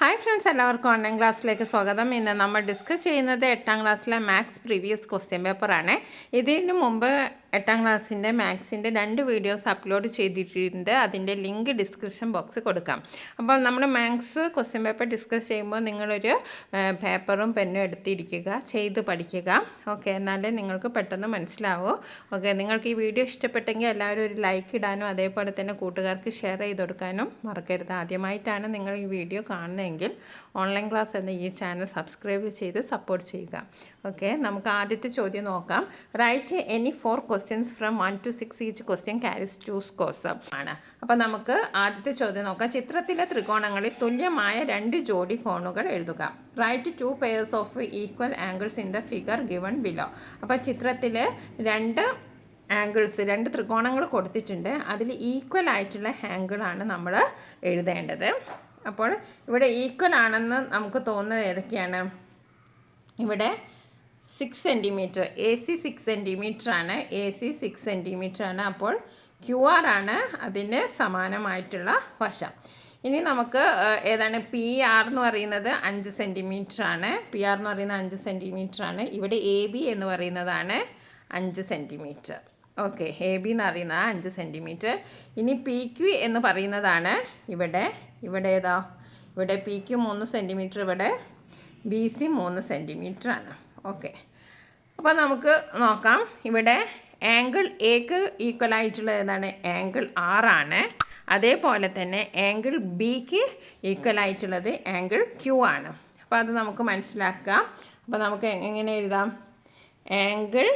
Hi friends, എല്ലാവർക്കും online ക്ലാസ്സിലേക്ക് സ്വാഗതം. ഇന്ന് നമ്മൾ ഡിസ്കസ് ചെയ്യുന്നത് 8ാം ക്ലാസ്സിലെ മാത്സ് പ്രീവിയസ് ക്വസ്റ്റ്യൻ പേപ്പറാണ്. ഇതിന് മുമ്പ് 8ാം ക്ലാസ്സിൻ്റെ മാത്സിൻ്റെ 2 വീഡിയോസ് അപ്ലോഡ് ചെയ്തിട്ടുണ്ട്. അതിൻ്റെ ലിങ്ക് ഡിസ്ക്രിപ്ഷൻ ബോക്സിൽ കൊടുക്കാം. അപ്പോൾ നമ്മൾ മാത്സ് ക്വസ്റ്റ്യൻ പേപ്പർ ഡിസ്കസ് ചെയ്യുമ്പോൾ നിങ്ങളൊരു പേപ്പറും പെന്നും എടുത്തിരിക്കുക, ചെയ്ത് പഠിക്കുക. ഓക്കെ, എന്നാലേ നിങ്ങൾക്ക് പെട്ടെന്ന് മനസ്സിലാവൂ. ഓക്കെ, നിങ്ങൾക്ക് ഈ വീഡിയോ ഇഷ്ടപ്പെട്ടെങ്കിൽ എല്ലാവരും ഒരു ലൈക്ക് ഇടാനും അതേപോലെ തന്നെ കൂട്ടുകാർക്ക് ഷെയർ ചെയ്ത് കൊടുക്കാനും മറക്കരുത്. ആദ്യമായിട്ടാണ് നിങ്ങൾ ഈ വീഡിയോ കാണുന്നതെങ്കിൽ ഓൺലൈൻ ക്ലാസ് എന്ന ഈ ചാനൽ സബ്സ്ക്രൈബ് ചെയ്ത് സപ്പോർട്ട് ചെയ്യുക. ഓക്കെ, നമുക്ക് ആദ്യത്തെ ചോദ്യം നോക്കാം. Write any 4 questions from 1 to 6. Each question carries 2 scores ആണ്. അപ്പോൾ നമുക്ക് ആദ്യത്തെ ചോദ്യം നോക്കാം. ചിത്രത്തിലെ ത്രികോണങ്ങളിൽ തുല്യമായ 2 ജോഡി കോണുകൾ എഴുതുക. Write 2 pairs of equal angles in the figure given below. അപ്പോൾ ചിത്രത്തിൽ 2 ആംഗിൾസ്, 2 ത്രികോണങ്ങൾ കൊടുത്തിട്ടുണ്ട്. അതിൽ ഈക്വൽ ആയിട്ടുള്ള ആംഗിളാണ് നമ്മൾ എഴുതേണ്ടത്. അപ്പോൾ ഇവിടെ ഈക്വൽ ആണെന്ന് നമുക്ക് തോന്നുന്നത് ഏതൊക്കെയാണ്? ഇവിടെ 6 സെൻറ്റിമീറ്റർ, എ സി 6 സെൻറ്റിമീറ്റർ ആണ്, എ സി 6 സെൻറ്റിമീറ്റർ ആണ്. അപ്പോൾ ക്യു ആർ ആണ് അതിന് സമാനമായിട്ടുള്ള വശം. ഇനി നമുക്ക് ഏതാണ് പി ആർ എന്ന് പറയുന്നത് 5 സെൻറ്റിമീറ്റർ ആണ്. പി ആർ എന്ന് പറയുന്നത് 5 സെൻറ്റിമീറ്റർ ആണ്. ഇവിടെ എ ബി എന്ന് പറയുന്നതാണ് 5 സെൻറ്റിമീറ്റർ. ഓക്കെ, എ ബി എന്ന് പറയുന്നത് 5 സെൻറ്റിമീറ്റർ. ഇനി പി ക്യു എന്ന് പറയുന്നതാണ് ഇവിടെ ഏതാ? ഇവിടെ പി ക്യു 3 സെൻറ്റിമീറ്റർ, ഇവിടെ ബി സി 3 സെൻറ്റിമീറ്റർ ആണ്. ഓക്കെ, അപ്പോൾ നമുക്ക് നോക്കാം. ഇവിടെ ആംഗിൾ എക്ക് ഈക്വൽ ആയിട്ടുള്ള ഏതാണ്? ആംഗിൾ ആർ ആണ്. അതേപോലെ തന്നെ ആംഗിൾ ബിക്ക് ഈക്വൽ ആയിട്ടുള്ളത് ആംഗിൾ ക്യു ആണ്. അപ്പോൾ അത് നമുക്ക് മനസ്സിലാക്കാം. അപ്പോൾ നമുക്ക് എങ്ങനെ എഴുതാം? Angle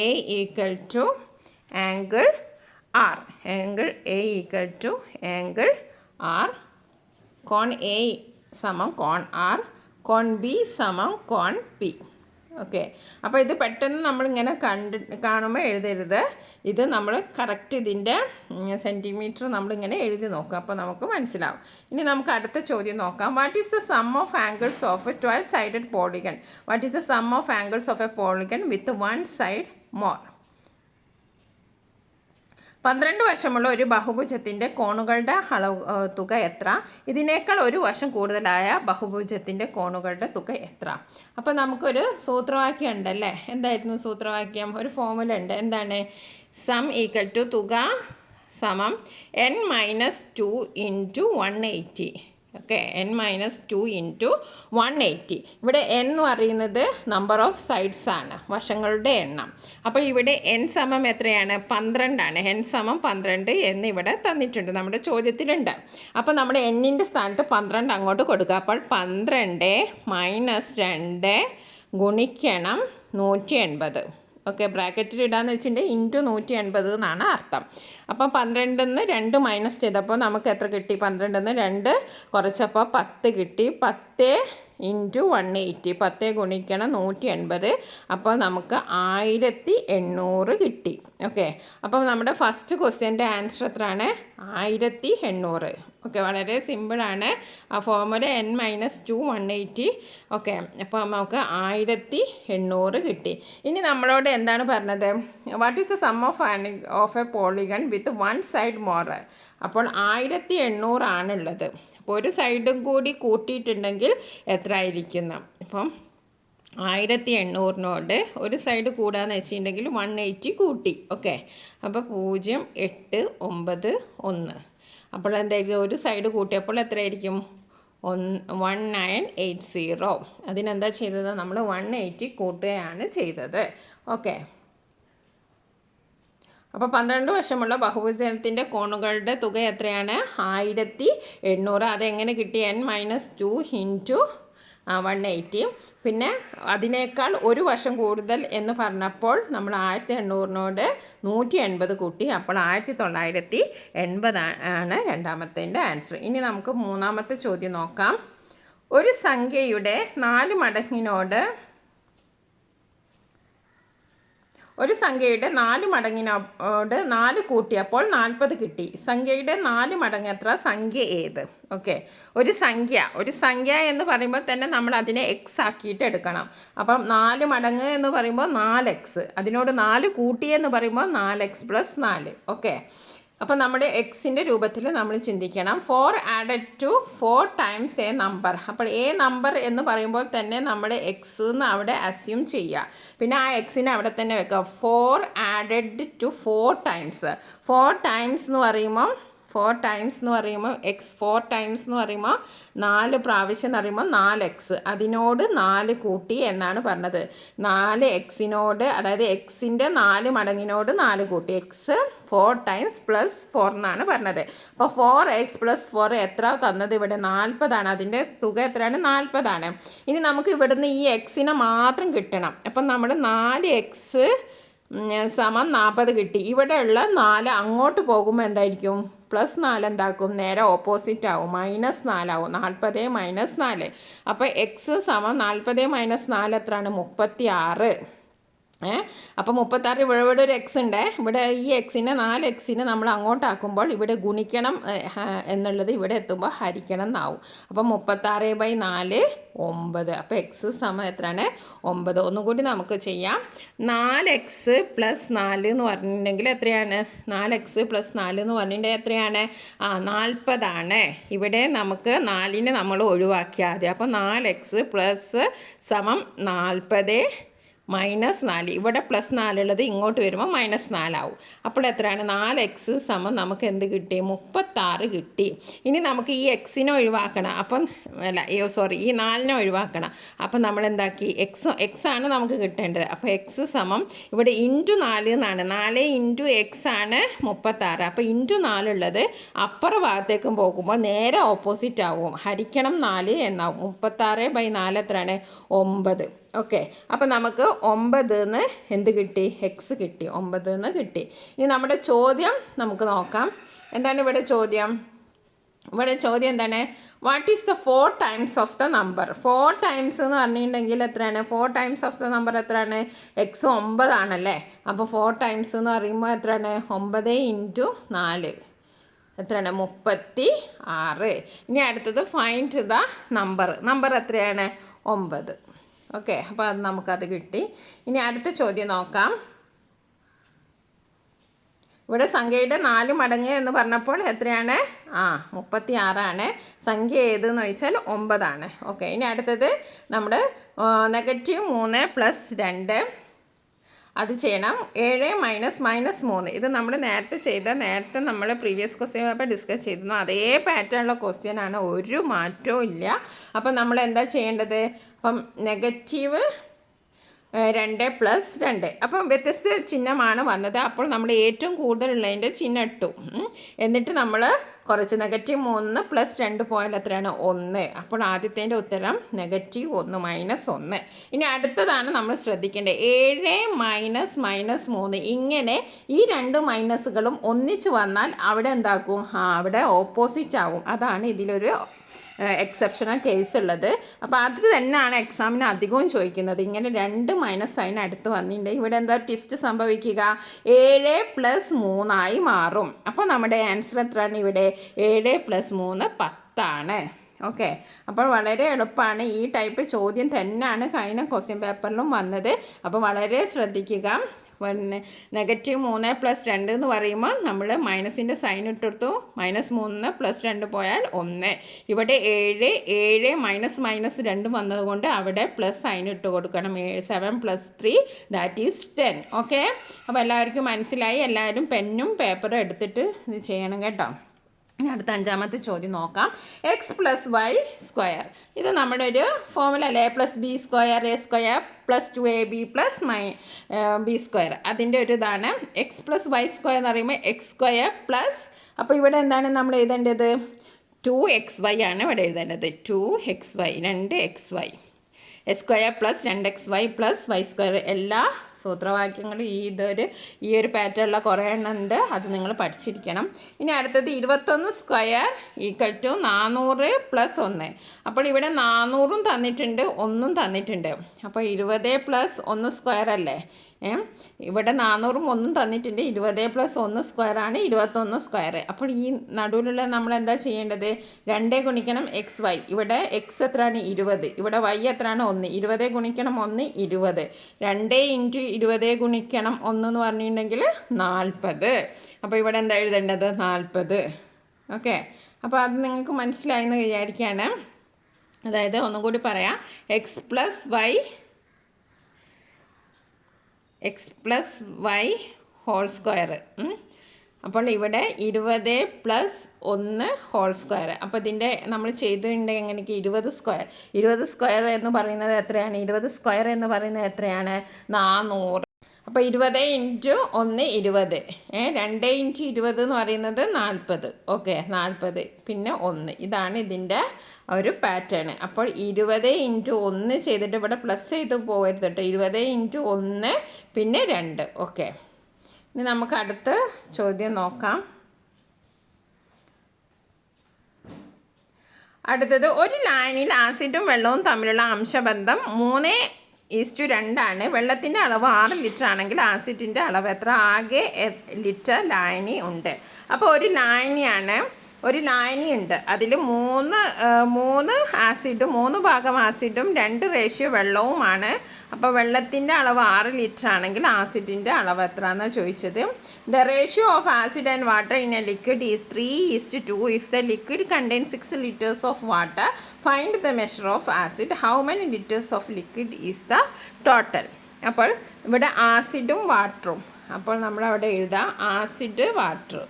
A equal to angle R. Angle A equal to angle R. കോൺ എ സമം കോൺ ആർ, കോൺ ബി സമം കോൺ പി. ഓക്കെ, അപ്പോൾ ഇത് പെട്ടെന്ന് നമ്മളിങ്ങനെ കാണുമ്പോൾ എഴുതരുത്. ഇത് നമ്മൾ കറക്റ്റ് ഇതിൻ്റെ സെൻറ്റിമീറ്റർ നമ്മളിങ്ങനെ എഴുതി നോക്കുക, അപ്പോൾ നമുക്ക് മനസ്സിലാവും. ഇനി നമുക്ക് അടുത്ത ചോദ്യം നോക്കാം. What is the sum of angles of A 12-sided polygon? What is the sum of angles of A polygon with 1 side more? 12 വശമുള്ള ഒരു ബഹുഭുജത്തിൻ്റെ കോണുകളുടെ തുക എത്ര? ഇതിനേക്കാൾ ഒരു വശം കൂടുതലായ ബഹുഭുജത്തിൻ്റെ കോണുകളുടെ തുക എത്ര? അപ്പോൾ നമുക്കൊരു സൂത്രവാക്യം ഉണ്ടല്ലേ. എന്തായിരുന്നു സൂത്രവാക്യം? ഒരു ഫോർമുല ഉണ്ട്. എന്താണ്? സം ഈക്വൽ ടു തുക സമം n-2 into 180. Okay, n-2 into 180. ഇവിടെ n എന്ന് പറയുന്നത് നമ്പർ ഓഫ് സൈഡ്സ് ആണ്, വശങ്ങളുടെ എണ്ണം. അപ്പോൾ ഇവിടെ n സമം എത്രയാണ്? 12 ആണ്. n സമം 12 എന്ന് ഇവിടെ തന്നിട്ടുണ്ട്, നമ്മുടെ ചോദ്യത്തിലുണ്ട്. അപ്പോൾ നമ്മുടെ n-ൻ്റെ സ്ഥാനത്ത് 12 അങ്ങോട്ട് കൊടുക്കുക. അപ്പോൾ 12 മൈനസ് 2 ഗുണിക്കണം 180. ഓക്കെ, ബ്രാക്കറ്റിൽ ഇടാന്ന് വെച്ചിട്ടുണ്ടെങ്കിൽ ഇൻറ്റു 180 എന്നാണ് അർത്ഥം. അപ്പം 12 2 മൈനസ് ചെയ്തപ്പോൾ നമുക്ക് എത്ര കിട്ടി? 12 2 കുറച്ചപ്പോൾ 10 കിട്ടി. 10 ഇൻറ്റു 180, 10 ഗുണിക്കണം 180, അപ്പോൾ നമുക്ക് 1800 കിട്ടി. ഓക്കെ, അപ്പോൾ നമ്മുടെ ഫസ്റ്റ് ക്വസ്റ്റ്യൻ്റെ ആൻസർ എത്രയാണ്? 1800. ഓക്കെ, വളരെ സിമ്പിളാണ്. ആ ഫോർമുല n-2 180. ഓക്കെ, അപ്പോൾ നമുക്ക് 1800 കിട്ടി. ഇനി നമ്മളോട് എന്താണ് പറഞ്ഞത്? What is the sum of A polygon with 1 side more? അപ്പോൾ 1800 ആണുള്ളത്. അപ്പോൾ ഒരു സൈഡും കൂടി കൂട്ടിയിട്ടുണ്ടെങ്കിൽ എത്ര ആയിരിക്കുന്നു? ഇപ്പം 1800 ഒരു സൈഡ് കൂടാന്ന് വെച്ചിട്ടുണ്ടെങ്കിൽ 180 കൂട്ടി. ഓക്കെ, അപ്പോൾ 0 8 9 1. അപ്പോൾ എന്തായിരിക്കും? ഒരു സൈഡ് കൂട്ടിയപ്പോൾ എത്രയായിരിക്കും? 1980. അതിനെന്താ ചെയ്തത്? നമ്മൾ 180 കൂട്ടുകയാണ് ചെയ്തത്. ഓക്കെ, അപ്പോൾ 12 വശമുള്ള ബഹുഭുജത്തിൻ്റെ കോണുകളുടെ തുക എത്രയാണ്? 1800. അതെങ്ങനെ കിട്ടി? n-2 into 180. പിന്നെ അതിനേക്കാൾ ഒരു വശം കൂടുതൽ എന്ന് പറഞ്ഞപ്പോൾ നമ്മൾ 1800 180 കൂട്ടി. അപ്പോൾ 1980 ആണ് രണ്ടാമത്തേൻ്റെ ആൻസർ. ഇനി നമുക്ക് മൂന്നാമത്തെ ചോദ്യം നോക്കാം. ഒരു സംഖ്യയുടെ 4 മടങ്ങിനോട് 4 കൂട്ടിയപ്പോൾ 40 കിട്ടി. സംഖ്യയുടെ 4 മടങ്ങ് എത്ര? സംഖ്യ ഏത്? ഓക്കെ, ഒരു സംഖ്യ എന്ന് പറയുമ്പോൾ തന്നെ നമ്മൾ അതിനെ എക്സ് ആക്കിയിട്ട് എടുക്കണം. അപ്പം 4 മടങ്ങ് എന്ന് പറയുമ്പോൾ 4x, അതിനോട് 4 കൂട്ടി എന്ന് പറയുമ്പോൾ 4x + 4. ഓക്കെ, അപ്പോൾ നമ്മുടെ എക്സിൻ്റെ രൂപത്തിൽ നമ്മൾ ചിന്തിക്കണം. 4 added to 4 times a number. അപ്പോൾ എ നമ്പർ എന്ന് പറയുമ്പോൾ തന്നെ നമ്മുടെ എക്സ് എന്ന് അവിടെ അസ്യൂം ചെയ്യുക. പിന്നെ ആ എക്സിനെ അവിടെ തന്നെ വെക്കുക. 4 ആഡഡ് ടു 4 ടൈംസ്. 4 ടൈംസ് എന്ന് പറയുമ്പോൾ 4 ടൈംസ് എന്ന് പറയുമ്പോൾ എക്സ് 4 ടൈംസ് എന്ന് പറയുമ്പോൾ 4 പ്രാവശ്യം എന്ന് പറയുമ്പോൾ 4x, അതിനോട് 4 കൂട്ടി എന്നാണ് പറഞ്ഞത്. 4 എക്സിനോട്, അതായത് എക്സിൻ്റെ 4 മടങ്ങിനോട് 4 കൂട്ടി. എക്സ് 4 ടൈംസ് പ്ലസ് 4 എന്നാണ് പറഞ്ഞത്. അപ്പോൾ 4x പ്ലസ് 4 എത്ര തന്നത്? ഇവിടെ 40 അതിൻ്റെ തുക എത്രയാണ്? 40. ഇനി നമുക്ക് ഇവിടുന്ന് ഈ എക്സിനെ മാത്രം കിട്ടണം. അപ്പം നമ്മൾ 4x സമം 40 കിട്ടി. ഇവിടെയുള്ള 4 അങ്ങോട്ട് പോകുമ്പോൾ എന്തായിരിക്കും? +4 എന്താക്കും? നേരെ ഓപ്പോസിറ്റ് ആവും, -4 ആവും. 40 - 4. അപ്പോൾ എക്സ് സമം 40 - 4 എത്രയാണ്? 36. അപ്പോൾ 36 ഇവിടെ ഒരു എക്സ് ഉണ്ട്. ഇവിടെ ഈ എക്സിനെ 4x നമ്മൾ അങ്ങോട്ടാക്കുമ്പോൾ ഇവിടെ ഗുണിക്കണം എന്നുള്ളത് ഇവിടെ എത്തുമ്പോൾ ഹരിക്കണം എന്നാവും. അപ്പോൾ 36/4 9. അപ്പോൾ എക്സ് സമം എത്രയാണ്? 9. ഒന്നുകൂടി നമുക്ക് ചെയ്യാം. 4x + 4 എന്ന് പറഞ്ഞിട്ടുണ്ടെങ്കിൽ എത്രയാണ്? 4x + 4 എന്ന് പറഞ്ഞിട്ടുണ്ടെങ്കിൽ എത്രയാണ്? 40. ഇവിടെ നമുക്ക് 4നെ നമ്മൾ ഒഴിവാക്കിയാൽ മതി. അപ്പോൾ 4x + സമം 40 -4. ഇവിടെ +4 ഉള്ളത് ഇങ്ങോട്ട് വരുമ്പോൾ -4 ആവും. അപ്പോൾ എത്രയാണ്? 4x സമം നമുക്ക് എന്ത് കിട്ടി? 36 കിട്ടി. ഇനി നമുക്ക് ഈ എക്സിനെ ഒഴിവാക്കണം. അപ്പം ഈ 4നെ ഒഴിവാക്കണം. അപ്പം നമ്മൾ എന്താക്കി? എക്സ് ആണ് നമുക്ക് കിട്ടേണ്ടത്. അപ്പോൾ എക്സ് സമം ഇവിടെ × 4 എന്നാണ്. 4 × x ആണ് 36. അപ്പോൾ × 4 ഉള്ളത് അപ്പുറ ഭാഗത്തേക്കും പോകുമ്പോൾ നേരെ ഓപ്പോസിറ്റ് ആവും, ഹരിക്കണം 4 എന്നാവും. 36/4 എത്രയാണ്? 9. ഓക്കെ. അപ്പോൾ നമുക്ക് 9 എന്ത് കിട്ടി? എക്സ് കിട്ടി. 9 കിട്ടി. ഇനി നമ്മുടെ ചോദ്യം നമുക്ക് നോക്കാം. എന്താണ് ഇവിടെ ചോദ്യം? ഇവിടെ ചോദ്യം എന്താണ്? What is the 4 times of the number? 4 times എന്ന് പറഞ്ഞിട്ടുണ്ടെങ്കിൽ എത്രയാണ്? 4 ടൈംസ് ഓഫ് ദ നമ്പർ എത്രയാണ്? എക്സ് 9 ആണല്ലേ. അപ്പോൾ 4 ടൈംസ് എന്ന് പറയുമ്പോൾ എത്രയാണ്? 9 × 4 എത്രയാണ്? 36. ഇനി അടുത്തത് ഫൈൻഡ് ദ നമ്പർ എത്രയാണ്? 9. ഓക്കെ. അപ്പോൾ അത് നമുക്കത് കിട്ടി. ഇനി അടുത്ത ചോദ്യം നോക്കാം. ഇവിടെ സംഖ്യയുടെ 4 മടങ്ങ് എന്ന് പറഞ്ഞപ്പോൾ എത്രയാണ്? 36 സംഖ്യ ഏതെന്ന് ചോദിച്ചാൽ 9. ഓക്കെ. ഇനി അടുത്തത് നമ്മൾ -3 + 2 അത് ചെയ്യണം. 7 - -3. ഇത് നമ്മൾ നേരത്തെ നമ്മൾ പ്രീവിയസ് ക്വസ്റ്റ്യൻ പേപ്പർ ഡിസ്കസ് ചെയ്തിരുന്നു. അതേ പാറ്റേണുള്ള ക്വസ്റ്റ്യൻ ആണ്, ഒരു മാറ്റവും ഇല്ല. അപ്പം നമ്മൾ എന്താ ചെയ്യേണ്ടത്? അപ്പം -2 + 2. അപ്പം വ്യത്യസ്ത ചിഹ്നമാണ് വന്നത്. അപ്പോൾ നമ്മൾ ഏറ്റവും കൂടുതലുള്ളതിൻ്റെ ചിഹ്നം ഇട്ടു. എന്നിട്ട് നമ്മൾ കുറച്ച് -3 + 2 പോയാൽ എത്രയാണ്? 1. അപ്പോൾ ആദ്യത്തേൻ്റെ ഉത്തരം -1 -1. ഇനി അടുത്തതാണ് നമ്മൾ ശ്രദ്ധിക്കേണ്ടത്. 7 - -3. ഇങ്ങനെ ഈ 2 മൈനസുകളും ഒന്നിച്ച് വന്നാൽ അവിടെ എന്താക്കും? അവിടെ ഓപ്പോസിറ്റ് ആവും. അതാണ് ഇതിലൊരു എക്സെപ്ഷണൽ കേസ് ഉള്ളത്. അപ്പോൾ അത് തന്നെയാണ് എക്സാമിന് അധികവും ചോദിക്കുന്നത്. ഇങ്ങനെ 2 മൈനസ് സൈൻ അടുത്ത് വന്നിട്ടുണ്ടെങ്കിൽ ഇവിടെ എന്താ ട്വിസ്റ്റ് സംഭവിക്കുക? 7 + 3 മാറും. അപ്പോൾ നമ്മുടെ ആൻസർ എത്രയാണ്? ഇവിടെ 7 + 3 10. ഓക്കെ. അപ്പോൾ വളരെ എളുപ്പമാണ്. ഈ ടൈപ്പ് ചോദ്യം തന്നെയാണ് കഴിഞ്ഞ ക്വസ്റ്റ്യൻ പേപ്പറിലും വന്നത്. അപ്പോൾ വളരെ ശ്രദ്ധിക്കുക. പിന്നെ -3 + 2 എന്ന് പറയുമ്പോൾ നമ്മൾ മൈനസിൻ്റെ സൈൻ ഇട്ടെടുത്തു. -3 + 2 പോയാൽ 1. ഇവിടെ 7 -2 വന്നതുകൊണ്ട് അവിടെ പ്ലസ് സൈൻ ഇട്ട് കൊടുക്കണം. 7 + 3 ദാറ്റ് ഈസ് 10. ഓക്കെ. അപ്പോൾ എല്ലാവർക്കും മനസ്സിലായി. എല്ലാവരും പെന്നും പേപ്പറും എടുത്തിട്ട് ഇത് ചെയ്യണം കേട്ടോ. ഇനി അടുത്ത 5ാമത്തെ ചോദ്യം നോക്കാം. x + y². ഇത് നമ്മുടെ ഒരു ഫോർമുല അല്ലേ? a+b² a² + 2ab + b². അതിൻ്റെ ഒരു ഇതാണ്. x + y² എന്ന് പറയുമ്പോൾ x² പ്ലസ്, അപ്പോൾ ഇവിടെ എന്താണ് നമ്മൾ എഴുതേണ്ടത്? 2xy ആണ് ഇവിടെ എഴുതേണ്ടത്. 2xy 2xy s² + 2xy + y². എല്ലാ സൂത്രവാക്യങ്ങൾ ഈ ഒരു പാറ്റേണുള്ള കുറേ എണ്ണം ഉണ്ട്. അത് നിങ്ങൾ പഠിച്ചിരിക്കണം. ഇനി അടുത്തത് 21² = 400 + 1. അപ്പോൾ ഇവിടെ 400 തന്നിട്ടുണ്ട്, 1 തന്നിട്ടുണ്ട്. അപ്പോൾ 20 + 1² അല്ലേ? ഇവിടെ 400 1 തന്നിട്ടുണ്ട്. 20 + 1² ആണ് 21². അപ്പോൾ ഈ നടുവിലുള്ള നമ്മൾ എന്താ ചെയ്യേണ്ടത്? 2 ഗുണിക്കണം xy. ഇവിടെ x എത്രയാണ്? 20. ഇവിടെ y എത്രയാണ്? 1. 20 ഗുണിക്കണം 1 20. 2 × 20 ഗുണിക്കണം 1 എന്ന് പറഞ്ഞിട്ടുണ്ടെങ്കിൽ 40. അപ്പോൾ ഇവിടെ എന്താ എഴുതേണ്ടത്? 40. ഓക്കെ, അപ്പോൾ അത് നിങ്ങൾക്ക് മനസ്സിലായി എന്ന് വിചാരിക്കുകയാണ്. അതായത് ഒന്നും കൂടി പറയാം, X plus Y whole square. അപ്പോൾ ഇവിടെ 20 + 1 ഹോൾ സ്ക്വയർ. അപ്പോൾ ഇതിൻ്റെ നമ്മൾ ചെയ്തിട്ടുണ്ടെങ്കിൽ എങ്ങനെയൊക്കെ 20 സ്ക്വയർ എന്ന് പറയുന്നത് എത്രയാണ്? 20 സ്ക്വയർ എന്ന് പറയുന്നത് എത്രയാണ്? 400. അപ്പോൾ 20 × 1 20, 2 × 20 എന്ന് പറയുന്നത് 40. ഓക്കെ, 40 പിന്നെ 1. ഇതാണ് ഇതിൻ്റെ ഒരു പാറ്റേൺ. അപ്പോൾ 20 × 1 ചെയ്തിട്ട് ഇവിടെ പ്ലസ് ചെയ്ത് പോകരുത് കേട്ടോ. 20 × 1 പിന്നെ 2. ഓക്കെ, ഇനി നമുക്ക് അടുത്ത ചോദ്യം നോക്കാം. അടുത്തത്, ഒരു ലൈനിൽ ആസിഡും വെള്ളവും തമ്മിലുള്ള അംശബന്ധം 3:2 ആണ്. വെള്ളത്തിൻ്റെ അളവ് 6 ലിറ്റർ ആണെങ്കിൽ ആസിഡിൻ്റെ അളവ് എത്ര? ആകെ ലിറ്റർ ലായനി ഉണ്ട്. അപ്പോൾ ഒരു ലായനി ഉണ്ട്, അതിൽ 3 ആസിഡും 3 ഭാഗം ആസിഡും 2 റേഷ്യോ വെള്ളവുമാണ്. അപ്പോൾ വെള്ളത്തിൻ്റെ അളവ് 6 ലിറ്റർ ആണെങ്കിൽ ആസിഡിൻ്റെ അളവ് എത്ര എന്നാണ് ചോദിച്ചത്. The ratio of acid and water in A liquid is 3:2. If the liquid contains 6 liters of water, find the measure of acid. How many litres of liquid is the total? അപ്പോൾ ഇവിടെ ആസിഡും വാട്ടറും. അപ്പോൾ നമ്മളവിടെ എഴുതാം ആസിഡ് വാട്ടർ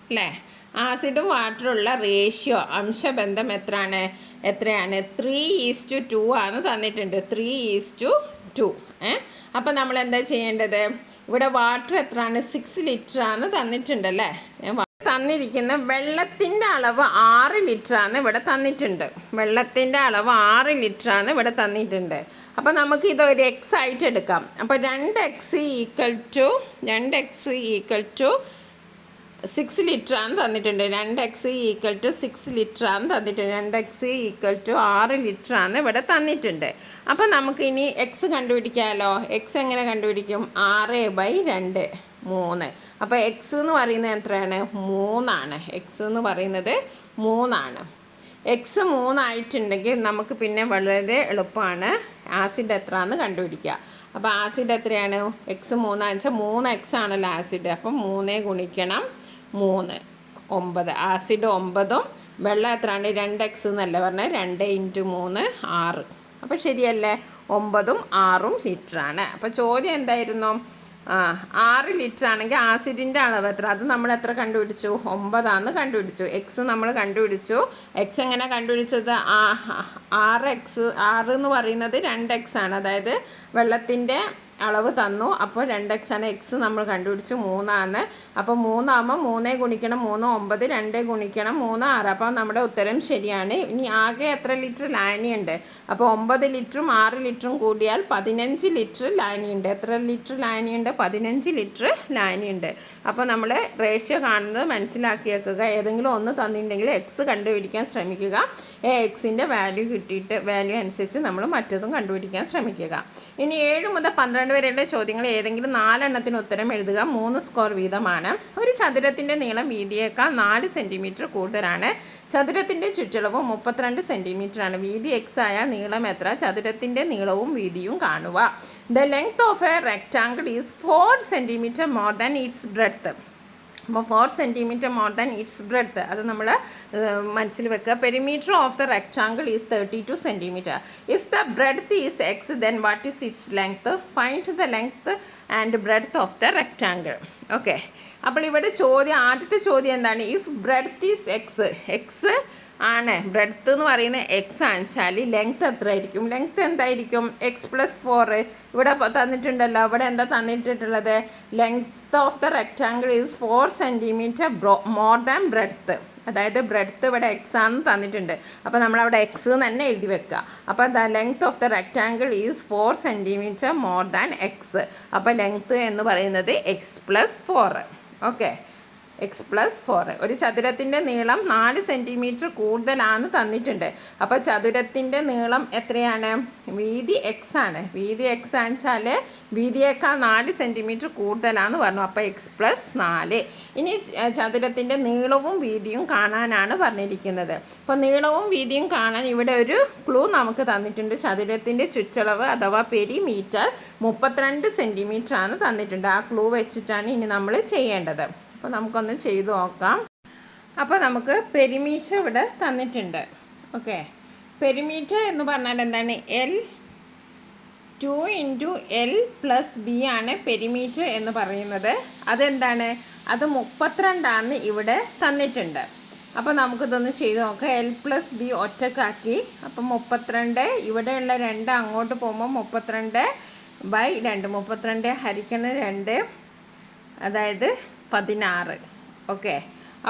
അല്ലേ? ആസിഡും വാട്ടറുള്ള ratio അംശബന്ധം എത്രയാണ്? 3:2 ആണ് തന്നിട്ടുണ്ട്. 3:2. അപ്പോൾ നമ്മൾ എന്താ ചെയ്യേണ്ടത്? ഇവിടെ വാട്ടർ എത്രയാണ്? 6 ലിറ്റർ ആണ് തന്നിട്ടുണ്ടല്ലേ. തന്നിരിക്കുന്ന വെള്ളത്തിൻ്റെ അളവ് 6 ലിറ്റർ ആണ് ഇവിടെ തന്നിട്ടുണ്ട്. വെള്ളത്തിൻ്റെ അളവ് 6 ലിറ്റർ ആണ് ഇവിടെ തന്നിട്ടുണ്ട്. അപ്പോൾ നമുക്ക് ഇതൊരു എക്സ് ആയിട്ട് എടുക്കാം. അപ്പോൾ 2x = 6 ലിറ്റർ ആണ് തന്നിട്ടുണ്ട്. 2x = 6 ലിറ്റർ ആണ് തന്നിട്ടുണ്ട്. 2x = 6 ലിറ്റർ ആണ് ഇവിടെ തന്നിട്ടുണ്ട്. അപ്പോൾ നമുക്ക് ഇനി എക്സ് കണ്ടുപിടിക്കാമല്ലോ. എക്സ് എങ്ങനെ കണ്ടുപിടിക്കും? 6/2 3. അപ്പോൾ എക്സ് എന്ന് പറയുന്നത് എത്രയാണ്? 3 ആണ്. എക്സ് എന്ന് പറയുന്നത് 3 ആണ്. എക്സ് 3 ആയിട്ടുണ്ടെങ്കിൽ നമുക്ക് പിന്നെ വളരെ എളുപ്പമാണ് ആസിഡ് എത്ര എന്ന് കണ്ടുപിടിക്കുക. അപ്പോൾ ആസിഡ് എത്രയാണ്? എക്സ് 3 ആണെന്ന് വെച്ചാൽ 3x ആണല്ലോ ആസിഡ്. അപ്പം 3 ഗുണിക്കണം 3 9. ആസിഡ് 9ഉം വെള്ളം എത്രയാണ്? 2x എന്നല്ല പറഞ്ഞത്. 2 × 3 6. അപ്പോൾ ശരിയല്ലേ? 9ഉം 6ഉം ലിറ്ററാണ്. അപ്പോൾ ചോദ്യം എന്തായിരുന്നു? 6 ലിറ്റർ ആണെങ്കിൽ ആസിഡിൻ്റെ അളവ് എത്ര? അത് നമ്മൾ എത്ര കണ്ടുപിടിച്ചു? 9 ആണെന്ന് കണ്ടുപിടിച്ചു. എക്സ് നമ്മൾ കണ്ടുപിടിച്ചു. എക്സ് എങ്ങനെ കണ്ടുപിടിച്ചത്? 6 എന്ന് പറയുന്നത് 2x ആണ്. അതായത് വെള്ളത്തിൻ്റെ അളവ് തന്നു. അപ്പോൾ 2x ആണ്. എക്സ് നമ്മൾ കണ്ടുപിടിച്ചു 3 ആണ്. അപ്പോൾ 3 ആകുമ്പോൾ 3 ഗുണിക്കണം 3 9, 2 ഗുണിക്കണം 3 6. അപ്പോൾ നമ്മുടെ ഉത്തരം ശരിയാണ്. ഇനി ആകെ എത്ര ലിറ്റർ ലായനിയുണ്ട്? അപ്പോൾ 9 ലിറ്ററും 6 ലിറ്ററും കൂടിയാൽ 15 ലിറ്റർ ലായനിയുണ്ട്. എത്ര ലിറ്റർ ലായനിയുണ്ട്? 15 ലിറ്റർ ലായനിയുണ്ട്. അപ്പോൾ നമ്മൾ റേഷ്യോ കാണുന്നത് മനസ്സിലാക്കി വെക്കുക. ഏതെങ്കിലും ഒന്ന് തന്നിട്ടുണ്ടെങ്കിൽ എക്സ് കണ്ടുപിടിക്കാൻ ശ്രമിക്കുക. എക്സിൻ്റെ വാല്യൂ കിട്ടിയിട്ട് വാല്യൂ അനുസരിച്ച് നമ്മൾ മറ്റതും കണ്ടുപിടിക്കാൻ ശ്രമിക്കുക. ഇനി 7 മുതൽ 12 വരെയുള്ള ചോദ്യങ്ങൾ ഏതെങ്കിലും 4 എണ്ണത്തിന് ഉത്തരം എഴുതുക. 3 സ്കോർ വീതമാണ്. ഒരു ചതുരത്തിൻ്റെ നീളം വീതിയേക്കാൾ 4 സെൻറ്റിമീറ്റർ കൂടുതലാണ്. ചതുരത്തിൻ്റെ ചുറ്റളവ് 32 സെൻറ്റിമീറ്റർ ആണ്. വീതി എക്സ് ആയ നീളം എത്ര? ചതുരത്തിൻ്റെ നീളവും വീതിയും കാണുക. The length of A rectangle is 4 centimetre more than it's breadth. അപ്പോൾ 4 centimetre more than it's breadth അത് നമ്മൾ മനസ്സിൽ വെക്കുക. Perimeter of the rectangle is 32 centimetre. If the breadth is X then what is it's length? Find the length and breadth of the rectangle. Okay, അപ്പോൾ ഇവിടെ ആദ്യത്തെ ചോദ്യം എന്താണ്? ഇഫ് ബ്രെഡ്ത്ത് ഈസ് എക്സ് ആണ്, ബ്രെഡ്ത്ത് എന്ന് പറയുന്നത് എക്സ് ആണെച്ചാൽ ലെങ്ത്ത് എത്ര ആയിരിക്കും? ലെങ്ത്ത് എന്തായിരിക്കും? x+4 ഇവിടെ തന്നിട്ടുണ്ടല്ലോ. ഇവിടെ എന്താ തന്നിട്ടുള്ളത്? Length of the rectangle is 4 centimetre more than breadth. അതായത് ബ്രെഡ്ത്ത് ഇവിടെ എക്സ് ആണെന്ന് തന്നിട്ടുണ്ട്. അപ്പോൾ നമ്മളവിടെ എക്സ് തന്നെ എഴുതി വെക്കുക. അപ്പോൾ the length of the rectangle is 4 centimetre more than X. അപ്പോൾ ലെങ്ത്ത് എന്ന് പറയുന്നത് x+4. Okay, X plus 4. ഒരു ചതുരത്തിൻ്റെ നീളം 4 സെൻറ്റിമീറ്റർ കൂടുതലാണ് തന്നിട്ടുണ്ട്. അപ്പോൾ ചതുരത്തിൻ്റെ നീളം എത്രയാണ്? വീതി എക്സ് ആണ്. വീതി എക്സ് ആണെന്ന് വെച്ചാൽ വീതിയേക്കാൾ 4 സെൻറ്റിമീറ്റർ കൂടുതലാണെന്ന് പറഞ്ഞു. അപ്പോൾ എക്സ് പ്ലസ് 4. ഇനി ചതുരത്തിൻ്റെ നീളവും വീതിയും കാണാനാണ് പറഞ്ഞിരിക്കുന്നത്. അപ്പോൾ നീളവും വീതിയും കാണാൻ ഇവിടെ ഒരു ക്ലൂ നമുക്ക് തന്നിട്ടുണ്ട്. ചതുരത്തിൻ്റെ ചുറ്റളവ് അഥവാ പെരിമീറ്റർ 32 സെൻറ്റിമീറ്റർ ആണ് തന്നിട്ടുണ്ട്. ആ ക്ലൂ വെച്ചിട്ടാണ് ഇനി നമ്മൾ ചെയ്യേണ്ടത്. അപ്പോൾ നമുക്കൊന്ന് ചെയ്തു നോക്കാം. അപ്പോൾ നമുക്ക് പെരിമീറ്റർ ഇവിടെ തന്നിട്ടുണ്ട്. ഓക്കെ, പെരിമീറ്റർ എന്ന് പറഞ്ഞാൽ എന്താണ്? L2 × L+B ആണ് പെരിമീറ്റർ എന്ന് പറയുന്നത്. അതെന്താണ്? അത് 32 ഇവിടെ തന്നിട്ടുണ്ട്. അപ്പോൾ നമുക്കിതൊന്ന് ചെയ്ത് നോക്കാം. L+B ഒറ്റക്കാക്കി. അപ്പം 32, ഇവിടെയുള്ള 2 അങ്ങോട്ട് പോകുമ്പോൾ 32/2, 32 ഹരിക്കണം 2, അതായത് 16. ഓക്കെ,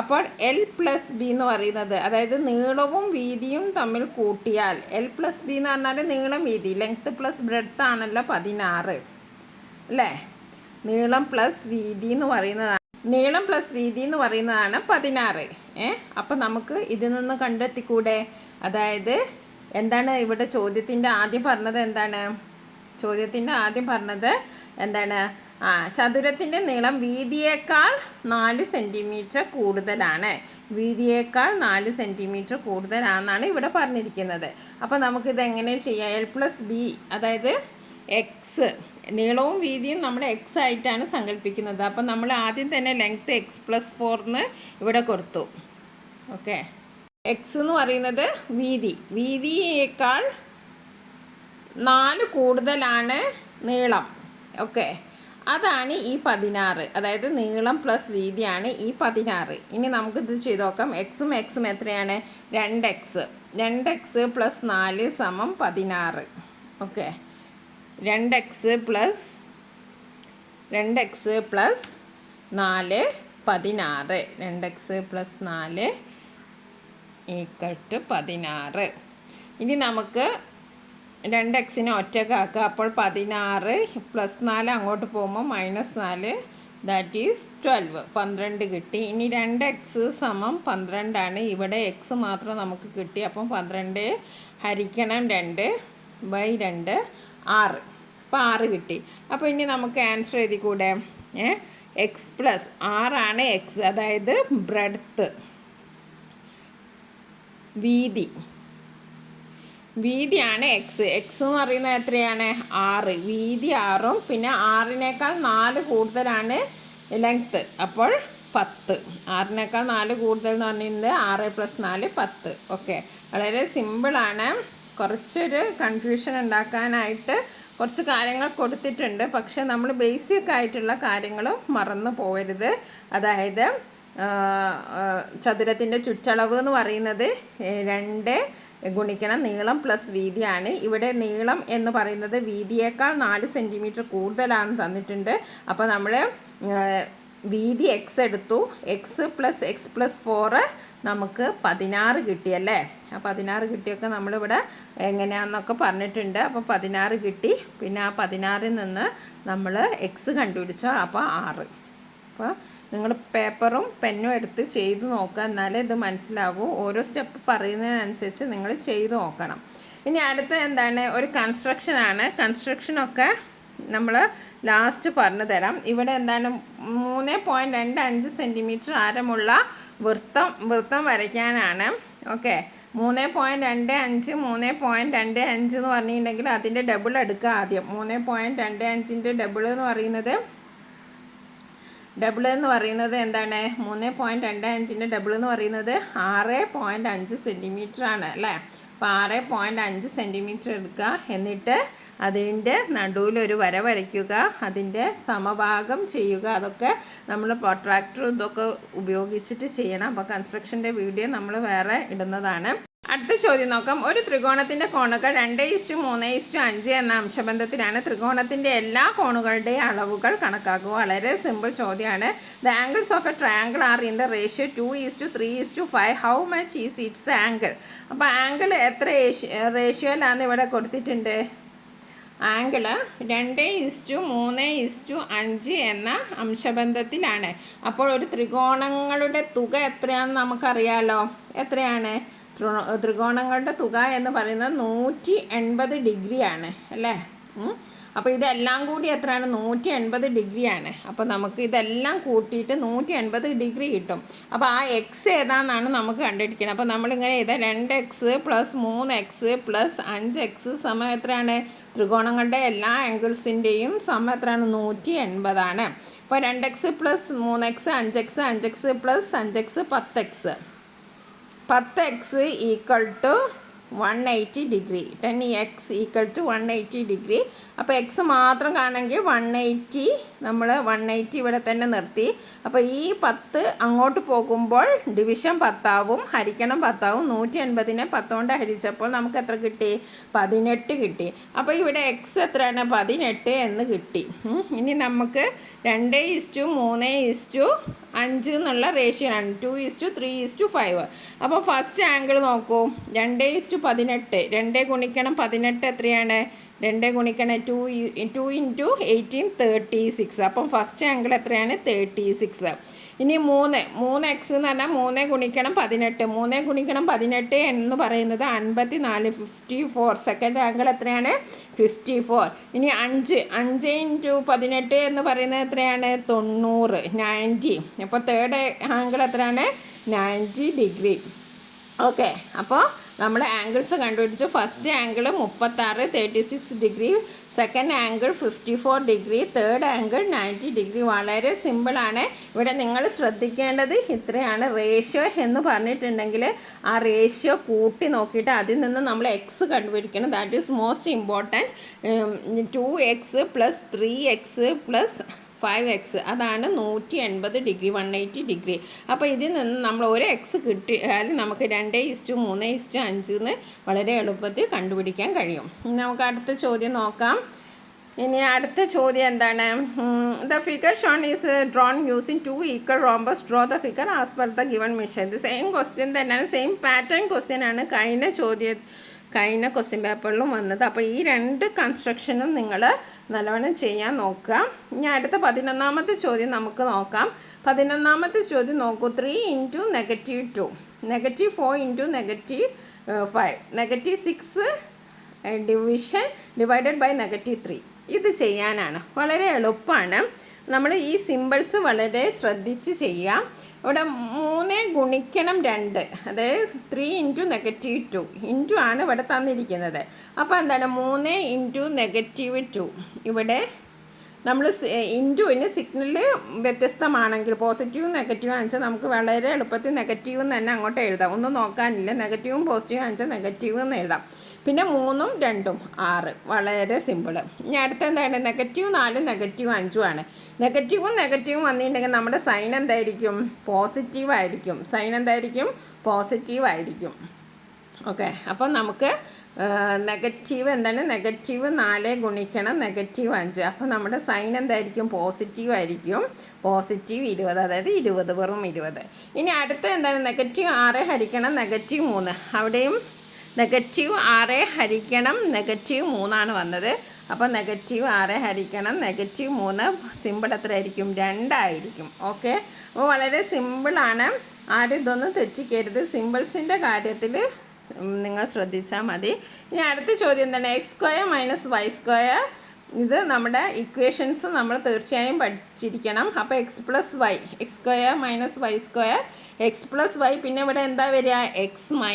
അപ്പോൾ L+B എന്ന് പറയുന്നത്, അതായത് നീളവും വീതിയും തമ്മിൽ കൂട്ടിയാൽ L+B എന്ന് പറഞ്ഞാൽ നീളം വീതി, ലെങ്ത്ത് പ്ലസ് ബ്രെഡ്ത്ത് ആണല്ലോ 16 അല്ലേ? നീളം പ്ലസ് വീതി എന്ന് പറയുന്നതാണ്, നീളം പ്ലസ് വീതി എന്ന് പറയുന്നതാണ് 16. അപ്പം നമുക്ക് ഇതിൽ നിന്ന് കണ്ടെത്തിക്കൂടെ? അതായത് എന്താണ് ഇവിടെ ചോദ്യത്തിൻ്റെ ആദ്യം പറഞ്ഞത്? എന്താണ്? ചതുരത്തിൻ്റെ നീളം വീതിയേക്കാൾ 4 സെൻറ്റിമീറ്റർ കൂടുതലാണ്. വീതിയേക്കാൾ 4 സെൻറ്റിമീറ്റർ കൂടുതലാണെന്നാണ് ഇവിടെ പറഞ്ഞിരിക്കുന്നത്. അപ്പോൾ നമുക്കിത് എങ്ങനെ ചെയ്യാം? L+B, അതായത് എക്സ്, നീളവും വീതിയും നമ്മൾ എക്സ് ആയിട്ടാണ് സങ്കല്പിക്കുന്നത്. അപ്പം നമ്മൾ ആദ്യം തന്നെ ലെങ്ത്ത് x+4 ഇവിടെ കൊടുത്തു. ഓക്കെ, എക്സ് എന്ന് പറയുന്നത് വീതിയേക്കാൾ 4 കൂടുതലാണ് നീളം. ഓക്കെ, അതാണ് ഈ 16. അതായത് നീളം പ്ലസ് വീതിയാണ് ഈ 16. ഇനി നമുക്കിത് ചെയ്ത് നോക്കാം. എക്സും എത്രയാണ്? 2x. 2x + 4 = 16. Okay, 2x + 4 16. 2x + 4 = 16. ഇനി നമുക്ക് 2x ഒറ്റക്കാക്കുക. അപ്പോൾ 16 + 4 അങ്ങോട്ട് പോകുമ്പോൾ -4, ദാറ്റ് ഈസ് 12. 12 കിട്ടി. ഇനി 2x = 12 ആണ്. ഇവിടെ x മാത്രം നമുക്ക് കിട്ടി. അപ്പം 12 ഹരിക്കണം 2/2 6. അപ്പോൾ 6 കിട്ടി. അപ്പോൾ ഇനി നമുക്ക് ആൻസർ എഴുതിക്കൂടെ? x + 6 ആണ് x, അതായത് ബ്രെഡ്ത്ത്, വീതിയാണ് എക്സ്. എക്സ് എന്ന് പറയുന്നത് എത്രയാണ്? 6. വീതി 6ഉം പിന്നെ 6നേക്കാൾ 4 കൂടുതലാണ് ലെങ്ത്ത്. അപ്പോൾ 10. 6നേക്കാൾ 4 കൂടുതൽ എന്ന് പറഞ്ഞിരുന്നത് 6 + 4 10. ഓക്കെ, വളരെ സിമ്പിളാണ്. കുറച്ചൊരു കൺഫ്യൂഷൻ ഉണ്ടാക്കാനായിട്ട് കുറച്ച് കാര്യങ്ങൾ കൊടുത്തിട്ടുണ്ട്. പക്ഷേ നമ്മൾ ബേസിക് ആയിട്ടുള്ള കാര്യങ്ങളും മറന്നു പോകരുത്. അതായത് ചതുരത്തിൻ്റെ ചുറ്റളവ് എന്ന് പറയുന്നത് 2 ഗുണിക്കണം നീളം പ്ലസ് വീതിയാണ്. ഇവിടെ നീളം എന്ന് പറയുന്നത് വീതിയേക്കാൾ 4 സെൻറ്റിമീറ്റർ കൂടുതലാണെന്ന് തന്നിട്ടുണ്ട്. അപ്പോൾ നമ്മൾ വീതി എക്സ് എടുത്തു. എക്സ് + x+4 നമുക്ക് 16 കിട്ടിയല്ലേ? ആ 16 കിട്ടിയൊക്കെ നമ്മളിവിടെ എങ്ങനെയാണെന്നൊക്കെ പറഞ്ഞിട്ടുണ്ട്. അപ്പോൾ 16 കിട്ടി. പിന്നെ ആ 16ൽ നിന്ന് നമ്മൾ എക്സ് കണ്ടുപിടിച്ചോ. അപ്പോൾ 6. അപ്പോൾ നിങ്ങൾ പേപ്പറും പെന്നും എടുത്ത് ചെയ്ത് നോക്കുക, എന്നാലേ ഇത് മനസ്സിലാവൂ. ഓരോ സ്റ്റെപ്പ് പറയുന്നതിനനുസരിച്ച് നിങ്ങൾ ചെയ്ത് നോക്കണം. ഇനി അടുത്ത എന്താണ്? ഒരു കൺസ്ട്രക്ഷനാണ്. കൺസ്ട്രക്ഷനൊക്കെ നമ്മൾ ലാസ്റ്റ് പറഞ്ഞു തരാം. ഇവിടെ എന്താണ്? 3.25 സെൻറ്റിമീറ്റർ ആരമുള്ള വൃത്തം വരയ്ക്കാനാണ്. ഓക്കെ, 3.25 3.25 എന്ന് പറഞ്ഞിട്ടുണ്ടെങ്കിൽ അതിൻ്റെ ഡബിൾ എടുക്കുക ആദ്യം. 3.25ൻ്റെ ഡബിൾ എന്ന് പറയുന്നത് എന്താണ്? 3.25ൻ്റെ ഡബിൾ എന്ന് പറയുന്നത് 6.5 സെൻറ്റിമീറ്റർ ആണ് അല്ലേ? അപ്പോൾ 6.5 സെൻറ്റിമീറ്റർ എടുക്കുക. എന്നിട്ട് അതിൻ്റെ നടുവിലൊരു വര വരയ്ക്കുക. അതിൻ്റെ സമഭാഗം ചെയ്യുക. അതൊക്കെ നമ്മൾ പ്രൊട്രാക്ടർ ഇതൊക്കെ ഉപയോഗിച്ചിട്ട് ചെയ്യണം. അപ്പോൾ കൺസ്ട്രക്ഷൻ്റെ വീഡിയോ നമ്മൾ വേറെ ഇടുന്നതാണ്. അടുത്ത ചോദ്യം നോക്കാം. ഒരു ത്രികോണത്തിൻ്റെ കോണുകൾ 2:3:5 എന്ന അംശബന്ധത്തിലാണ്. ത്രികോണത്തിൻ്റെ എല്ലാ കോണുകളുടെയും അളവുകൾ കണക്കാക്കുക. വളരെ സിമ്പിൾ ചോദ്യമാണ്. The angles of A triangle are in the ratio 2:3:5. How much is it's angle? അപ്പോൾ ആംഗിൾ എത്ര റേഷ്യോയിലാണെന്ന് ഇവിടെ കൊടുത്തിട്ടുണ്ട്? ആംഗിള് 2:3:5 എന്ന അംശബന്ധത്തിലാണ്. അപ്പോൾ ഒരു ത്രികോണങ്ങളുടെ തുക എത്രയാണെന്ന് നമുക്കറിയാലോ. എത്രയാണ്? ത്രികോണങ്ങളുടെ തുക എന്ന് പറയുന്നത് 180 ഡിഗ്രിയാണ് അല്ലേ. അപ്പോൾ ഇതെല്ലാം കൂടി എത്രയാണ്? 180 ഡിഗ്രിയാണ്. അപ്പോൾ നമുക്ക് ഇതെല്ലാം കൂട്ടിയിട്ട് 180 ഡിഗ്രി കിട്ടും. അപ്പോൾ ആ എക്സ് ഏതാണെന്നാണ് നമുക്ക് കണ്ടുപിടിക്കുന്നത്. അപ്പോൾ നമ്മളിങ്ങനെ ചെയ്താൽ 2x + 3x + 5x സമം എത്രയാണ്? ത്രികോണങ്ങളുടെ എല്ലാ ആംഗിൾസിൻ്റെയും സമം എത്രയാണ്? 180 ആണ്. അപ്പോൾ 2x + 3x 5x 5x + 5x 10x 10x = 180 degree. 10x = 180 degree. അപ്പോൾ എക്സ് മാത്രം കാണണമെങ്കിൽ 180, നമ്മൾ 180 ഇവിടെ തന്നെ നിർത്തി. അപ്പോൾ ഈ 10 അങ്ങോട്ട് പോകുമ്പോൾ ഡിവിഷൻ 10 ആവും, ഹരിക്കണം 10 ആവും. 180നെ 10 കൊണ്ട് ഹരിച്ചപ്പോൾ നമുക്ക് എത്ര കിട്ടി? 18 കിട്ടി. അപ്പോൾ ഇവിടെ എക്സ് എത്രയാണ്? 18 എന്ന് കിട്ടി. ഇനി നമുക്ക് 2:3:5 എന്നുള്ള റേഷ്യോ ആണ്. 2:3:5. അപ്പോൾ ഫസ്റ്റ് ആംഗിൾ നോക്കൂ. 2:18. 2 ഗുണിക്കണം 18 എത്രയാണ്? 2 ഗുണിക്കണം 2 × 18 36. അപ്പം ഫസ്റ്റ് ആംഗിൾ എത്രയാണ്? 36. ഇനി 3x എന്ന് പറഞ്ഞാൽ 3 ഗുണിക്കണം 18. 3 ഗുണിക്കണം 18 എന്ന് പറയുന്നത് 54, 54. സെക്കൻഡ് ആംഗിൾ എത്രയാണ്? 54. ഇനി 5 × 18 എന്ന് പറയുന്നത് എത്രയാണ്? 90, 90. അപ്പോൾ തേർഡ് ആംഗിൾ എത്രയാണ്? 90 ഡിഗ്രി. ഓക്കെ, അപ്പോൾ നമ്മൾ ആംഗിൾസ് കണ്ടുപിടിച്ചു. First angle 36, 36 degree. Second angle 54 degree. Third angle 90 degree. വളരെ സിമ്പിളാണ്. ഇവിടെ നിങ്ങൾ ശ്രദ്ധിക്കേണ്ടത് ഇത്രയാണ്. റേഷ്യോ എന്ന് പറഞ്ഞിട്ടുണ്ടെങ്കിൽ ആ റേഷ്യോ കൂട്ടി നോക്കിയിട്ട് അതിൽ നിന്ന് നമ്മൾ എക്സ് കണ്ടുപിടിക്കണം. That is most important. 2x + 3x + 5x അതാണ് 180 ഡിഗ്രി, 180 ഡിഗ്രി. അപ്പോൾ ഇതിൽ നിന്ന് നമ്മൾ ഒരു എക്സ് കിട്ടിയാൽ നമുക്ക് 2:3:5 വളരെ എളുപ്പത്തിൽ കണ്ടുപിടിക്കാൻ കഴിയും. നമുക്ക് അടുത്ത ചോദ്യം നോക്കാം. ഇനി അടുത്ത ചോദ്യം എന്താണ്? The figure shown is drawn using 2 equal rhombus. Draw the figure as per the given measure. ഇത് സെയിം ക്വസ്റ്റ്യൻ തന്നെയാണ്, സെയിം പാറ്റേൺ ക്വസ്റ്റ്യൻ ആണ് കഴിഞ്ഞ ക്വസ്റ്റ്യൻ പേപ്പറിലും വന്നത്. അപ്പോൾ ഈ രണ്ട് കൺസ്ട്രക്ഷനും നിങ്ങൾ നല്ലവണ്ണം ചെയ്യാൻ നോക്കുക. ഇനി അടുത്ത 11ാമത്തെ ചോദ്യം നമുക്ക് നോക്കാം. 11ാമത്തെ ചോദ്യം നോക്കൂ. 3 × -2, -4 × -5, -6 ഡിവിഷൻ ഡിവൈഡഡ് ബൈ -3. ഇത് ചെയ്യാനാണ് വളരെ എളുപ്പമാണ്. നമ്മൾ ഈ സിമ്പിൾസ് വളരെ ശ്രദ്ധിച്ച് ചെയ്യാം. ഇവിടെ 3 ഗുണിക്കണം 2, അതായത് 3 × -2 ഇൻറ്റു ആണ് ഇവിടെ തന്നിരിക്കുന്നത്. അപ്പോൾ എന്താണ്? 3 × -2. ഇവിടെ നമ്മൾ ഇൻറ്റുവിന് സിഗ്നൽ വ്യത്യസ്തമാണെങ്കിൽ പോസിറ്റീവും നെഗറ്റീവും ആണെന്ന് വെച്ചാൽ നമുക്ക് വളരെ എളുപ്പത്തിൽ നെഗറ്റീവ് തന്നെ അങ്ങോട്ട് എഴുതാം. ഒന്നും നോക്കാനില്ല. നെഗറ്റീവും പോസിറ്റീവും ആണെന്ന് വെച്ചാൽ നെഗറ്റീവ് എന്ന് എഴുതാം. പിന്നെ 3ഉം 2ഉം 6. വളരെ സിമ്പിൾ. ഇനി അടുത്ത എന്താണ്? -4 -5 ആണ്. നെഗറ്റീവും വന്നിട്ടുണ്ടെങ്കിൽ നമ്മുടെ സൈൻ എന്തായിരിക്കും? പോസിറ്റീവ് ആയിരിക്കും. സൈൻ എന്തായിരിക്കും? പോസിറ്റീവ് ആയിരിക്കും. ഓക്കെ, അപ്പം നമുക്ക് നെഗറ്റീവ് എന്താണ്? -4 ഗുണിക്കണം -5. അപ്പോൾ നമ്മുടെ സൈൻ എന്തായിരിക്കും? പോസിറ്റീവ് ആയിരിക്കും. പോസിറ്റീവ് 20, അതായത് 20, വെറും 20. ഇനി അടുത്ത എന്താണ്? -6 ഹരിക്കണം -3. അവിടെയും -6 ഹരിക്കണം -3 വന്നത്. അപ്പോൾ -6 ഹരിക്കണം -3 സിമ്പിൾ എത്രയായിരിക്കും? 2 ആയിരിക്കും. ഓക്കെ, അപ്പോൾ വളരെ സിമ്പിളാണ്. ആരും ഇതൊന്നും തെറ്റിക്കരുത്. സിമ്പിൾസിൻ്റെ കാര്യത്തിൽ നിങ്ങൾ ശ്രദ്ധിച്ചാൽ മതി. ഇനി അടുത്ത ചോദ്യം എന്താണ്? x² - y². ഇത് നമ്മുടെ ഇക്വേഷൻസ് നമ്മൾ തീർച്ചയായും പഠിച്ചിരിക്കണം. അപ്പോൾ x + y, x² - y², x + y. പിന്നെ ഇവിടെ എന്താ വരിക? x - y.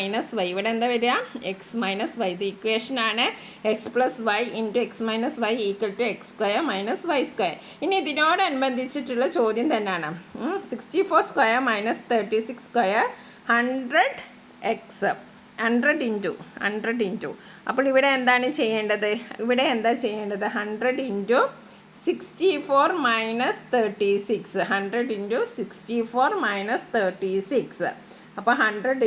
ഇവിടെ എന്താ വരിക? x - y. ഇത് ഇക്വേഷനാണ്. x + y × x - y = x² - y². ഇനി ഇതിനോടനുബന്ധിച്ചിട്ടുള്ള ചോദ്യം തന്നെയാണ്. 64² - 36², 100x, 100 × അപ്പോൾ ഇവിടെ എന്താണ് ചെയ്യേണ്ടത്? ഇവിടെ എന്താ ചെയ്യേണ്ടത്? 100 × 64 - 36, 100 × 64 - 36. അപ്പോൾ 100 ×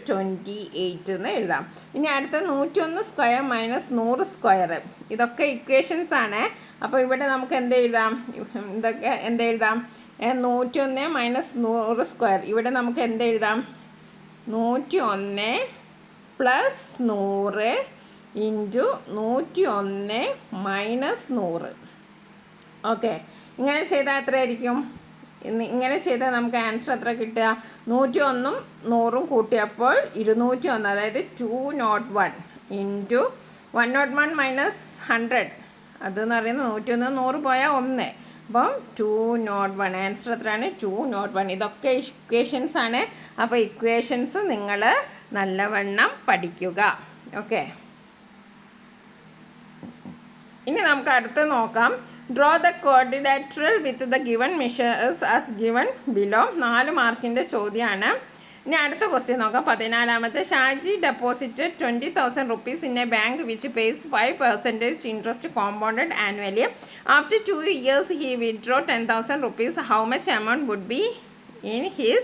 28 എന്ന് എഴുതാം. ഇനി അടുത്ത 101² - 100². ഇതൊക്കെ ഇക്വേഷൻസ് ആണ്. അപ്പോൾ ഇവിടെ നമുക്ക് എന്ത് എഴുതാം? ഇതൊക്കെ എന്തെഴുതാം? 101 - 100². ഇവിടെ നമുക്ക് എന്തെഴുതാം? 101 + 100 ഇൻറ്റു 101 മൈനസ് 100. ഓക്കെ, ഇങ്ങനെ ചെയ്താൽ എത്രയായിരിക്കും? ഇങ്ങനെ ചെയ്താൽ നമുക്ക് ആൻസർ എത്ര കിട്ടുക? 101ഉം 100ഉം കൂട്ടിയപ്പോൾ 201, അതായത് 201 ഇൻറ്റു 101 മൈനസ് 100, അതെന്ന് പറയുന്നത് 101 100 പോയാൽ 1. അപ്പം 201 ആൻസർ എത്രയാണ്? 201. ഇതൊക്കെ ഇക്വേഷൻസ് ആണ്. അപ്പോൾ ഇക്വേഷൻസ് നിങ്ങൾ നല്ലവണ്ണം പഠിക്കുക. ഓക്കെ, ഇനി നമുക്ക് അടുത്ത് നോക്കാം. Draw the quadrilateral with the given measures as given below. 4 മാർക്കിൻ്റെ ചോദ്യമാണ്. ഇനി അടുത്ത ക്വസ്റ്റ്യൻ നോക്കാം. 14ാമത്തെ. Shaji deposited 20,000 rupees in a bank which pays 5% interest compounded annually. After 2 years he withdraw 10,000 rupees. How much amount would be in his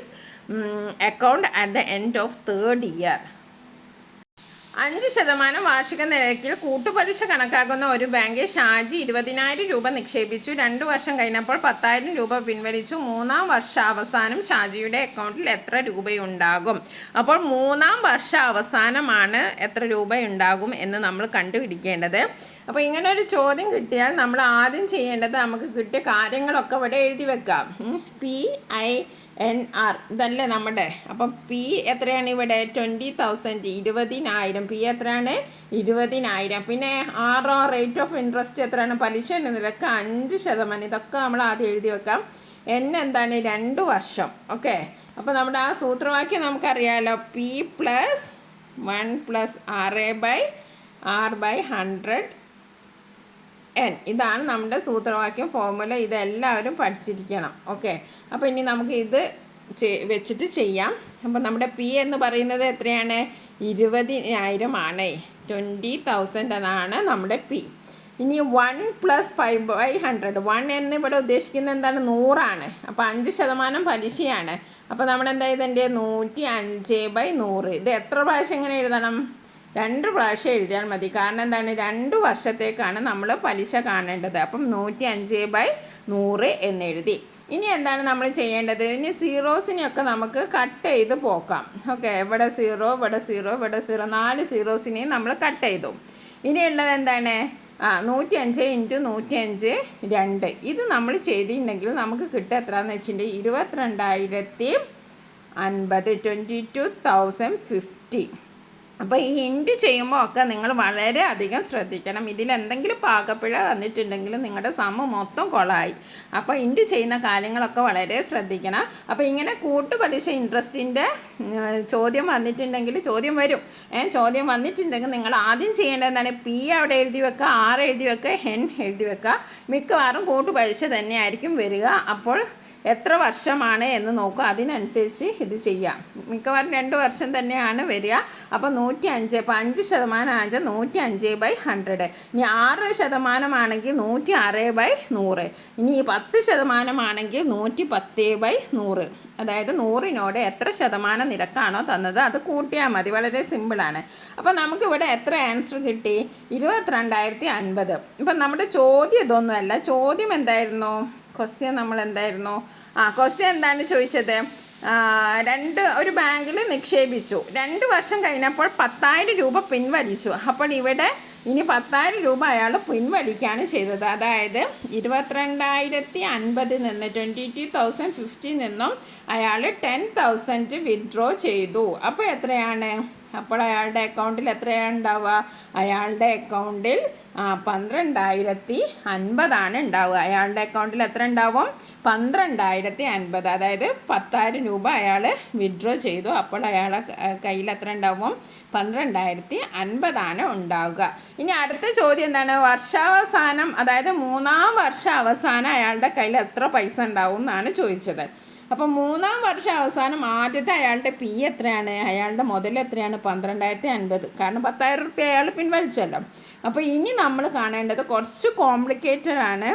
account at the end of 3rd year? 5% വാർഷിക നിരക്കിൽ കൂട്ടുപലിശ കണക്കാക്കുന്ന ഒരു ബാങ്കിൽ ഷാജി 20,000 രൂപ നിക്ഷേപിച്ചു. 2 വർഷം കഴിഞ്ഞപ്പോൾ 10,000 രൂപ പിൻവലിച്ചു. 3-ാം വർഷാവസാനം ഷാജിയുടെ അക്കൗണ്ടിൽ എത്ര രൂപയുണ്ടാകും? അപ്പോൾ 3-ാം വർഷാവസാനമാണ് എത്ര രൂപയുണ്ടാകും എന്ന് നമ്മൾ കണ്ടുപിടിക്കേണ്ടത്. അപ്പോൾ ഇങ്ങനെ ഒരു ചോദ്യം കിട്ടിയാൽ നമ്മൾ ആദ്യം ചെയ്യേണ്ടത്, നമുക്ക് കിട്ടിയ കാര്യങ്ങളൊക്കെ ഇവിടെ എഴുതി വെക്കാം. PINR ഇതല്ലേ നമ്മുടെ. അപ്പം പി എത്രയാണ് ഇവിടെ? 20,000, 20,000. പി എത്രയാണ്? 20,000. പിന്നെ റേറ്റ് ഓഫ് ഇൻട്രസ്റ്റ് എത്രയാണ്? പലിശ നിരക്ക് 5%. ഇതൊക്കെ നമ്മൾ ആദ്യം എഴുതി വെക്കാം. എന്താണ്? 2 വർഷം. ഓക്കെ, അപ്പോൾ നമ്മുടെ ആ സൂത്രവാക്യം നമുക്കറിയാമല്ലോ. P + 1 + R/100 N. ഇതാണ് നമ്മുടെ സൂത്രവാക്യം, ഫോർമുല. ഇതെല്ലാവരും പഠിച്ചിരിക്കണം. ഓക്കെ, അപ്പോൾ ഇനി നമുക്ക് ഇത് വെച്ചിട്ട് ചെയ്യാം. അപ്പോൾ നമ്മുടെ പി എന്ന് പറയുന്നത് എത്രയാണ്? 20,000 ആണ്. 20,000 എന്നാണ് നമ്മുടെ പി. ഇനി 1 + 5/100. 1 എന്ന് ഇവിടെ ഉദ്ദേശിക്കുന്നത് എന്താണ്? 100 ആണ്. അപ്പോൾ 5% പലിശയാണ്. അപ്പോൾ നമ്മളെന്താ എഴുതേണ്ടത്? 105/100. ഇത് എത്ര പ്രാവശ്യം ഇങ്ങനെ എഴുതണം? 2 പ്രാവശ്യം എഴുതിയാൽ മതി. കാരണം എന്താണ്? 2 വർഷത്തേക്കാണ് നമ്മൾ പലിശ കാണേണ്ടത്. അപ്പം 105/100 എന്നെഴുതി. ഇനി എന്താണ് നമ്മൾ ചെയ്യേണ്ടത്? ഇനി സീറോസിനെയൊക്കെ നമുക്ക് കട്ട് ചെയ്ത് പോക്കാം. ഓക്കെ, ഇവിടെ 0, ഇവിടെ 0, ഇവിടെ 0, 4 സീറോസിനെയും നമ്മൾ കട്ട് ചെയ്തു. ഇനിയുള്ളത് എന്താണ്? 105 × 105 2. ഇത് നമ്മൾ ചെയ്തിട്ടുണ്ടെങ്കിൽ നമുക്ക് കിട്ടുക എത്രയാണെന്ന് വെച്ചിട്ടുണ്ടെങ്കിൽ 22,050, 22,050. അപ്പോൾ ഈ ഇൻറ്റു ചെയ്യുമ്പോൾ ഒക്കെ നിങ്ങൾ വളരെ അധികം ശ്രദ്ധിക്കണം. ഇതിലെന്തെങ്കിലും പാകപ്പിഴ വന്നിട്ടുണ്ടെങ്കിൽ നിങ്ങളുടെ സമം മൊത്തം കൊളായി. അപ്പോൾ ഇൻറ്റു ചെയ്യുന്ന കാര്യങ്ങളൊക്കെ വളരെ ശ്രദ്ധിക്കണം. അപ്പോൾ ഇങ്ങനെ കൂട്ടുപലിശ ഇൻട്രസ്റ്റിൻ്റെ ചോദ്യം വന്നിട്ടുണ്ടെങ്കിൽ, ചോദ്യം വരും. ചോദ്യം വന്നിട്ടുണ്ടെങ്കിൽ നിങ്ങൾ ആദ്യം ചെയ്യേണ്ടത് എന്താണ്? പി അവിടെ എഴുതി വെക്കുക, R എഴുതി വെക്കുക, N എഴുതി വെക്കുക. മിക്കവാറും കൂട്ടുപലിശ തന്നെയായിരിക്കും വരിക. അപ്പോൾ എത്ര വർഷമാണ് എന്ന് നോക്കുക, അതിനനുസരിച്ച് ഇത് ചെയ്യാം. മിക്കവാറും 2 വർഷം തന്നെയാണ് വരിക. അപ്പോൾ 105, അപ്പോൾ 5% ആണെന്ന് 105/100. ഇനി 6% ആണെങ്കിൽ 106/100. ഇനി 10% ആണെങ്കിൽ 110/100. അതായത് 100നോട് എത്ര ശതമാനം നിരക്കാണോ തന്നത് അത് കൂട്ടിയാൽ മതി. വളരെ സിമ്പിളാണ്. അപ്പോൾ നമുക്കിവിടെ എത്ര ആൻസർ കിട്ടി? 22,050. ഇപ്പം നമ്മുടെ ചോദ്യം ഇതൊന്നുമല്ല. ചോദ്യം എന്തായിരുന്നു? ക്വസ്റ്റ്യൻ നമ്മൾ എന്തായിരുന്നു? ക്വസ്റ്റ്യൻ എന്താണ് ചോദിച്ചത്? ഒരു ബാങ്കിൽ നിക്ഷേപിച്ചു. 2 വർഷം കഴിഞ്ഞപ്പോൾ 10,000 രൂപ പിൻവലിച്ചു. അപ്പോൾ ഇവിടെ ഇനി 10,000 രൂപ അയാൾ പിൻവലിക്കുകയാണ് ചെയ്തത്. അതായത് 22,050 നിന്ന് 22,050 നിന്നും അയാൾ 10,000 വിത്ഡ്രോ ചെയ്തു. അപ്പോൾ എത്രയാണ്? അപ്പോൾ അയാളുടെ അക്കൗണ്ടിൽ എത്രയാണ് ഉണ്ടാവുക? അയാളുടെ അക്കൗണ്ടിൽ 12,050 ഉണ്ടാവുക. അയാളുടെ അക്കൗണ്ടിൽ എത്ര ഉണ്ടാവും? 12,050. അതായത് 10,000 രൂപ അയാൾ വിത്ഡ്രോ ചെയ്തു. അപ്പോൾ അയാളുടെ കയ്യിൽ എത്ര ഉണ്ടാവും? 12,050 ഉണ്ടാവുക. ഇനി അടുത്ത ചോദ്യം എന്താണ്? വർഷാവസാനം, അതായത് 3-ാം വർഷ അവസാനം അയാളുടെ കയ്യിൽ എത്ര പൈസ ഉണ്ടാവും എന്നാണ് ചോദിച്ചത്. അപ്പോൾ 3-ാം വർഷ അവസാനം ആദ്യത്തെ അയാളുടെ പി എത്രയാണ്? അയാളുടെ മുതൽ എത്രയാണ്? 12,050. കാരണം 10,000 രൂപ അയാൾ പിൻവലിച്ചല്ലോ. അപ്പോൾ ഇനി നമ്മൾ കാണേണ്ടത് കുറച്ച് കോംപ്ലിക്കേറ്റഡ് ആണ്.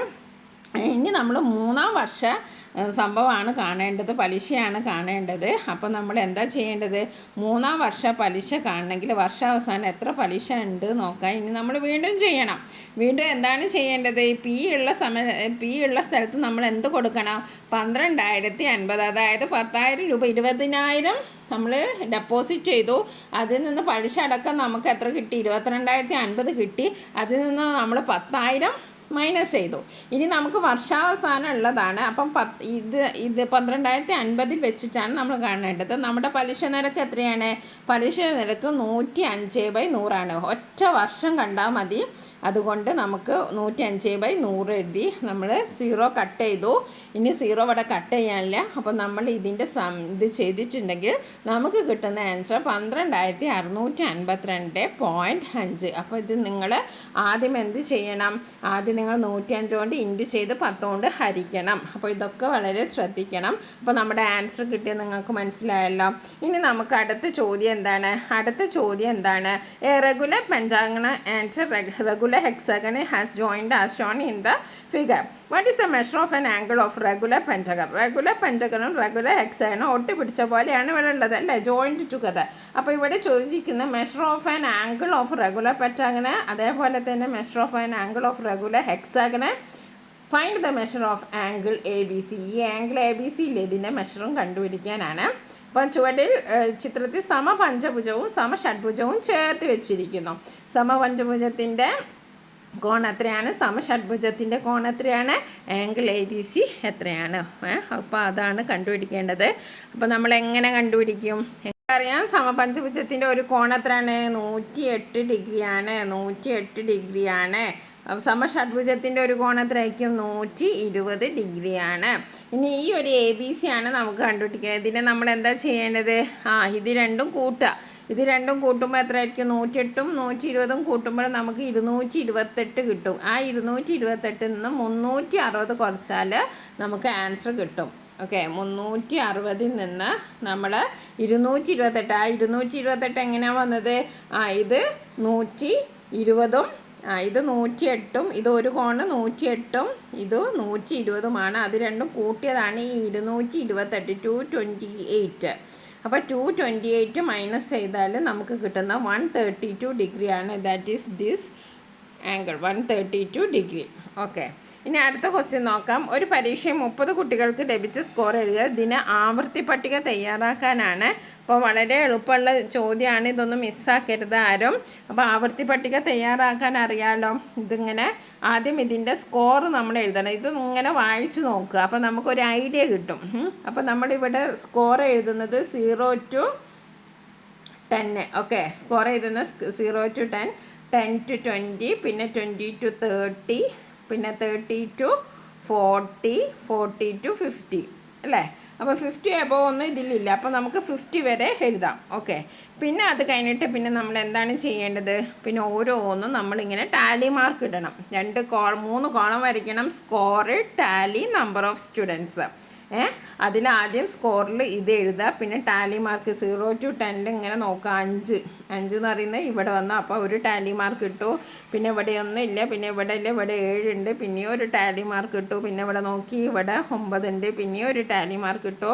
ഇനി നമ്മൾ 3-ാം വർഷ സംഭവമാണ് കാണേണ്ടത്, പലിശയാണ് കാണേണ്ടത്. അപ്പോൾ നമ്മൾ എന്താ ചെയ്യേണ്ടത്? 3-ാം വർഷ പലിശ കാണണമെങ്കിൽ വർഷാവസാനം എത്ര പലിശ ഉണ്ട് നോക്കാൻ ഇനി നമ്മൾ വീണ്ടും ചെയ്യണം. വീണ്ടും എന്താണ് ചെയ്യേണ്ടത്? പി ഉള്ള സ്ഥലത്ത് നമ്മൾ എന്ത് കൊടുക്കണം? 12,050, അതായത് 10,000 രൂപ, 20,000 നമ്മൾ ഡെപ്പോസിറ്റ് ചെയ്തു. അതിൽ നിന്ന് പലിശ അടക്കം നമുക്ക് എത്ര കിട്ടി? 22,050 കിട്ടി. അതിൽ നിന്ന് നമ്മൾ 10,000 മൈനസ് ചെയ്തു. ഇനി നമുക്ക് വർഷാവസാനം ഉള്ളതാണ്. അപ്പം ഇത് 12,050 വെച്ചിട്ടാണ് നമ്മൾ കാണേണ്ടത്. നമ്മുടെ പലിശ നിരക്ക് എത്രയാണ്? പലിശ നിരക്ക് 105/100 ഒറ്റ വർഷം കണ്ടാൽ മതി. അതുകൊണ്ട് നമുക്ക് 105/100 എഴുതി നമ്മൾ 0 കട്ട് ചെയ്തു. ഇനി 0 ഇവിടെ കട്ട് ചെയ്യാനില്ല. അപ്പോൾ നമ്മൾ ഇതിൻ്റെ ഇത് ചെയ്തിട്ടുണ്ടെങ്കിൽ നമുക്ക് കിട്ടുന്ന ആൻസർ 12,652.5. അപ്പോൾ ഇത് നിങ്ങൾ ആദ്യം എന്ത് ചെയ്യണം? ആദ്യം നിങ്ങൾ 105 കൊണ്ട് ഇൻറ്റു ചെയ്ത് 10 കൊണ്ട് ഹരിക്കണം. അപ്പോൾ ഇതൊക്കെ വളരെ ശ്രദ്ധിക്കണം. അപ്പോൾ നമ്മുടെ ആൻസർ കിട്ടിയത് നിങ്ങൾക്ക് മനസ്സിലായല്ലോ. ഇനി നമുക്ക് അടുത്ത ചോദ്യം എന്താണ്? Regular pentagon and regular hexagon has joined as shown in the figure. What is the measure of an angle of regular pentagon? Regular pentagon regular hexagon ഒട്ടിപ്പിടിച്ച പോലെയാണ് ഇവിടെ ഉള്ളത് അല്ലേ? joined together. അപ്പോൾ ഇവിടെ ചോദിച്ചിരിക്കുന്ന measure of an angle of regular pentagon, അതേപോലെ തന്നെ measure of an angle of regular hexagon. Find the measure of angle ABC. ഈ ആംഗിൾ ABC ഇതിൻ്റെ മെഷറും കണ്ടുപിടിക്കാനാണ്. അപ്പം ചുവടിൽ ചിത്രത്തിൽ സമപഞ്ചഭുജവും സമഷഡ്ഭുജവും ചേർത്ത് വെച്ചിരിക്കുന്നു. സമപഞ്ചഭുജത്തിൻ്റെ കോൺ എത്രയാണ്? സമഷഡ്ഭുജത്തിൻ്റെ കോൺ എത്രയാണ്? ആംഗിൾ ABC എത്രയാണ്? അപ്പോൾ അതാണ് കണ്ടുപിടിക്കേണ്ടത്. അപ്പോൾ നമ്മൾ എങ്ങനെ കണ്ടുപിടിക്കും? അറിയാം, സമപഞ്ചഭുജത്തിൻ്റെ ഒരു കോൺ എത്രയാണ്? 108 ഡിഗ്രിയാണ്. 108 ഡിഗ്രിയാണ്. സമഷഡ്ഭുജത്തിൻ്റെ ഒരു കോൺ എത്രയായിരിക്കും? 120 ഡിഗ്രിയാണ്. ഇനി ഈ ഒരു ABC ആണ് നമുക്ക് കണ്ടുപിടിക്കുക. ഇതിനെ നമ്മൾ എന്താ ചെയ്യേണ്ടത്? ഇത് രണ്ടും കൂട്ടുക. ഇത് രണ്ടും കൂട്ടുമ്പോൾ എത്രയായിരിക്കും? 108ഉം 120ഉം കൂട്ടുമ്പോൾ നമുക്ക് 228 കിട്ടും. ആ 228 നിന്ന് 360 കുറച്ചാൽ നമുക്ക് ആൻസർ കിട്ടും. ഓക്കെ, 360 നിന്ന് നമ്മൾ 228, ആ 228 എങ്ങനെയാണ് വന്നത്? ഇത് 120ഉം ഇത് 108ഉം, ഇത് ഒരു കോണ് 108ഉം ഇത് 120ഉമാണ്. അത് രണ്ടും കൂട്ടിയതാണ് ഈ 228, 228. അപ്പോൾ 228 മൈനസ് ചെയ്താൽ നമുക്ക് കിട്ടുന്ന 132 ഡിഗ്രിയാണ്. That is this angle 132 degree. Okay, ഇനി അടുത്ത ക്വസ്റ്റ്യൻ നോക്കാം. ഒരു പരീക്ഷയിൽ 30 കുട്ടികൾക്ക് ലഭിച്ച സ്കോർ എഴുതുക. ഇതിന് ആവൃത്തി പട്ടിക തയ്യാറാക്കാനാണ്. അപ്പോൾ വളരെ എളുപ്പമുള്ള ചോദ്യമാണ്, ഇതൊന്നും മിസ്സാക്കരുത് ആരും. അപ്പോൾ ആവൃത്തി പട്ടിക തയ്യാറാക്കാൻ അറിയാമല്ലോ. ഇതിങ്ങനെ ആദ്യം ഇതിൻ്റെ സ്കോർ നമ്മൾ എഴുതണം. ഇത് ഇങ്ങനെ വായിച്ചു നോക്കുക. അപ്പോൾ നമുക്കൊരു ഐഡിയ കിട്ടും. അപ്പോൾ നമ്മളിവിടെ സ്കോർ എഴുതുന്നത് 0 to 10. ഓക്കെ, സ്കോർ എഴുതുന്നത് 0 to 10, 10 to 20, പിന്നെ 20 to 30, പിന്നെ 30 to 40, 40 to 50 അല്ലേ? അപ്പോൾ 50 എബോവ് ഒന്നും ഇതിലില്ല. അപ്പോൾ നമുക്ക് 50 വരെ എഴുതാം. ഓക്കെ, പിന്നെ അത് കഴിഞ്ഞിട്ട് പിന്നെ നമ്മൾ എന്താണ് ചെയ്യേണ്ടത്? പിന്നെ ഓരോന്നും നമ്മളിങ്ങനെ ടാലി മാർക്ക് ഇടണം. 3 കോളം വരയ്ക്കണം. Score, tally, number of students. അതിലാദ്യം സ്കോറിൽ ഇത് എഴുതുക. പിന്നെ ടാലി മാർക്ക് 0 to 10 ഇങ്ങനെ നോക്കുക. 5 എന്ന് പറയുന്നത് ഇവിടെ വന്നു. അപ്പോൾ ഒരു ടാലി മാർക്ക് ഇട്ടു. പിന്നെ ഇവിടെ ഒന്നും ഇല്ല. പിന്നെ ഇവിടെ ഇല്ല, ഇവിടെ 7 ഉണ്ട്. പിന്നെയും ഒരു ടാലി മാർക്ക് ഇട്ടു. പിന്നെ ഇവിടെ നോക്കി, ഇവിടെ 9 ഉണ്ട്. പിന്നെയും ഒരു ടാലി മാർക്ക് ഇട്ടു.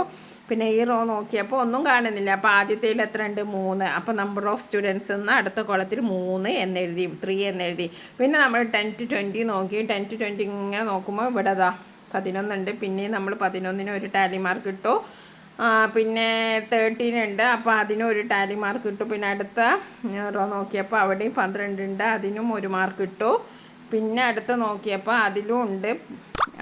പിന്നെ ഈ റോ നോക്കിയപ്പോൾ ഒന്നും കാണുന്നില്ല. അപ്പോൾ ആദ്യത്തേൽ എത്ര ഉണ്ട്? 3. അപ്പോൾ നമ്പർ ഓഫ് സ്റ്റുഡൻസ് എന്ന് അടുത്ത കോളത്തിൽ 3 എന്നെഴുതി, 3 എന്നെഴുതി. പിന്നെ നമ്മൾ 10 to 20 നോക്കി. 10 to 20 ഇങ്ങനെ നോക്കുമ്പോൾ ഇവിടെ 11 ഉണ്ട്. പിന്നെ നമ്മൾ 11ന് ഒരു ടാലി മാർക്ക് ഇട്ടു. പിന്നെ 13 ഉണ്ട്. അപ്പോൾ അതിനും ഒരു ടാലി മാർക്ക് ഇട്ടു. പിന്നെ അടുത്ത റോ നോക്കിയപ്പോൾ അവിടെയും 12 ഉണ്ട്. അതിനും ഒരു മാർക്ക് ഇട്ടു. പിന്നെ അടുത്ത് നോക്കിയപ്പോൾ അതിലും ഉണ്ട്.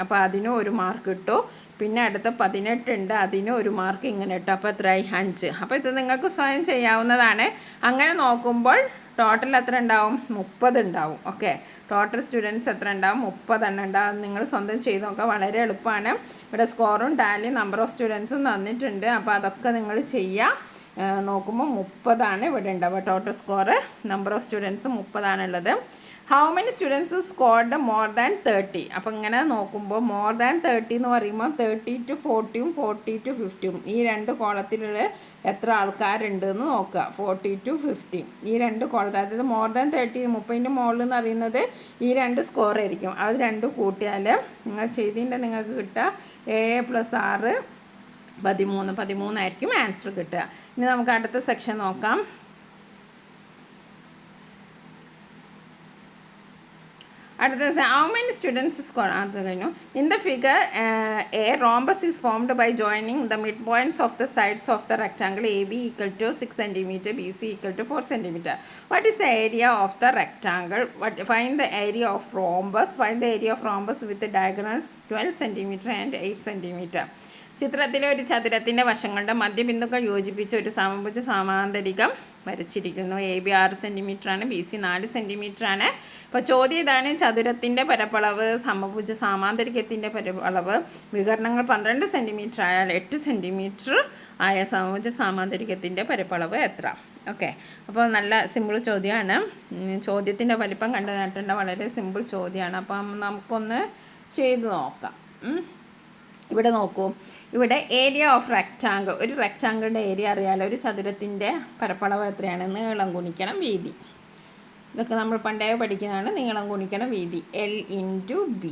അപ്പോൾ അതിനും ഒരു മാർക്ക് ഇട്ടു. പിന്നെ അടുത്ത 18 ഉണ്ട്. അതിനും ഒരു മാർക്ക് ഇങ്ങനെ ഇട്ടു. അപ്പോൾ എത്രയായി? 5. അപ്പോൾ ഇത് നിങ്ങൾക്ക് സ്വയം ചെയ്യാവുന്നതാണ്. അങ്ങനെ നോക്കുമ്പോൾ ടോട്ടൽ എത്ര ഉണ്ടാവും? 30 ഉണ്ടാവും. ഓക്കെ, ടോട്ടൽ സ്റ്റുഡൻസ് എത്ര ഉണ്ടാവും? 30 എണ്ണം ഉണ്ടാവും. നിങ്ങൾ സ്വന്തം ചെയ്ത് നോക്കുക, വളരെ എളുപ്പമാണ്. ഇവിടെ സ്കോറും ടാലിയും നമ്പർ ഓഫ് സ്റ്റുഡൻസും തന്നിട്ടുണ്ട്. അപ്പോൾ അതൊക്കെ നിങ്ങൾ ചെയ്യുക. നോക്കുമ്പോൾ 30 ഇവിടെ ഉണ്ടാവുക. Total score, number of students 30 how many students scored more than 30? അപ്പോൾ ഇങ്ങനെ നോക്കുമ്പോൾ മോർ ദാൻ 30 എന്ന് പറയുമ്പോൾ 30 to 40ഉം 40 to 50ഉം ഈ 2 കോളത്തിലുള്ള എത്ര ആൾക്കാരുണ്ട് എന്ന് നോക്കുക. 40 to 50 ഈ 2 കോളത്തിൽ, അതായത് മോർ ദാൻ 30, 30ൻ്റെ മുകളിൽ എന്ന് പറയുന്നത് ഈ 2 സ്കോർ ആയിരിക്കും. അത് 2 കൂട്ടിയാൽ നിങ്ങൾ ചെയ്തിട്ടുണ്ടെങ്കിൽ നിങ്ങൾക്ക് കിട്ടുക 7 + 6 13 ആയിരിക്കും ആൻസർ കിട്ടുക. ഇനി നമുക്ക് അടുത്ത സെക്ഷൻ നോക്കാം. അടുത്ത how many students score അത് കഴിഞ്ഞു. In the figure a rhombus is formed by joining the midpoints of the sides of the rectangle AB equal to 6 cm, BC equal to 4 cm. What is the area of the rectangle? Find the area of rhombus. Find the area of rhombus with the diagonals 12 cm and 8 cm. ചിത്രത്തിലെ ഒരു ചതുരത്തിൻ്റെ വശങ്ങളുടെ മധ്യബിന്ദുക്കൾ യോജിപ്പിച്ച ഒരു സമഭുജ സമാന്തരികം വരച്ചിരിക്കുന്നു. AB 6 സെൻറ്റിമീറ്ററാണ്, BC 4 സെൻറ്റിമീറ്ററാണ്. അപ്പോൾ ചോദ്യം ഇതാണ്: ചതുരത്തിൻ്റെ പരപ്പളവ്, സമഭുജ സമാന്തരികത്തിൻ്റെ പരപ്പളവ്, വികരണങ്ങൾ 12 centimetre ആയാൽ 8 സെൻറ്റിമീറ്റർ ആയ സമഭുജ സമാന്തരികത്തിൻ്റെ പരപ്പളവ് എത്ര? ഓക്കെ, അപ്പോൾ നല്ല സിമ്പിൾ ചോദ്യമാണ്. ചോദ്യത്തിൻ്റെ വലിപ്പം കണ്ടു നേട്ടേണ്ട വളരെ സിമ്പിൾ ചോദ്യമാണ്. അപ്പം നമുക്കൊന്ന് ചെയ്തു നോക്കാം. ഇവിടെ നോക്കൂ, ഇവിടെ ഏരിയ ഓഫ് റെക്റ്റാങ്കിൾ, ഒരു റെക്റ്റാങ്കിളിൻ്റെ ഏരിയ അറിയാലോ. ഒരു ചതുരത്തിൻ്റെ പരപ്പളവ് എത്രയാണ്? നീളം ഗുണിക്കണം വീതി. ഇതൊക്കെ നമ്മൾ പണ്ടേ പഠിക്കുന്നതാണ്. നീളം ഗുണിക്കണം വീതി, L/B.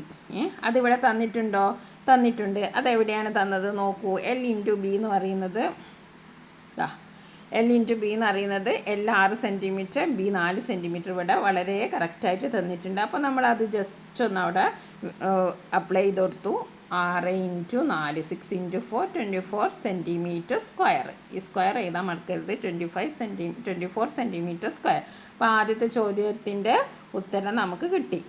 അതിവിടെ തന്നിട്ടുണ്ടോ? തന്നിട്ടുണ്ട്. അതെവിടെയാണ് തന്നത്? നോക്കൂ, L/B എന്ന് പറയുന്നത് L/B എന്ന് പറയുന്നത് L 6 സെൻറ്റിമീറ്റർ, B 4 സെൻറ്റിമീറ്റർ ഇവിടെ വളരെ കറക്റ്റായിട്ട് തന്നിട്ടുണ്ട്. അപ്പോൾ നമ്മളത് ജസ്റ്റ് ഒന്ന് അവിടെ അപ്ലൈ ചെയ്ത് കൊടുത്തു. 6 × 4 6 × 4 24 സെൻറ്റിമീറ്റർ സ്ക്വയർ. ഈ സ്ക്വയർ എഴുതാൻ മറക്കരുത്. 24 സെൻറ്റിമീറ്റർ സ്ക്വയർ. അപ്പോൾ ആദ്യത്തെ ചോദ്യത്തിൻ്റെ ഉത്തരം നമുക്ക് കിട്ടി.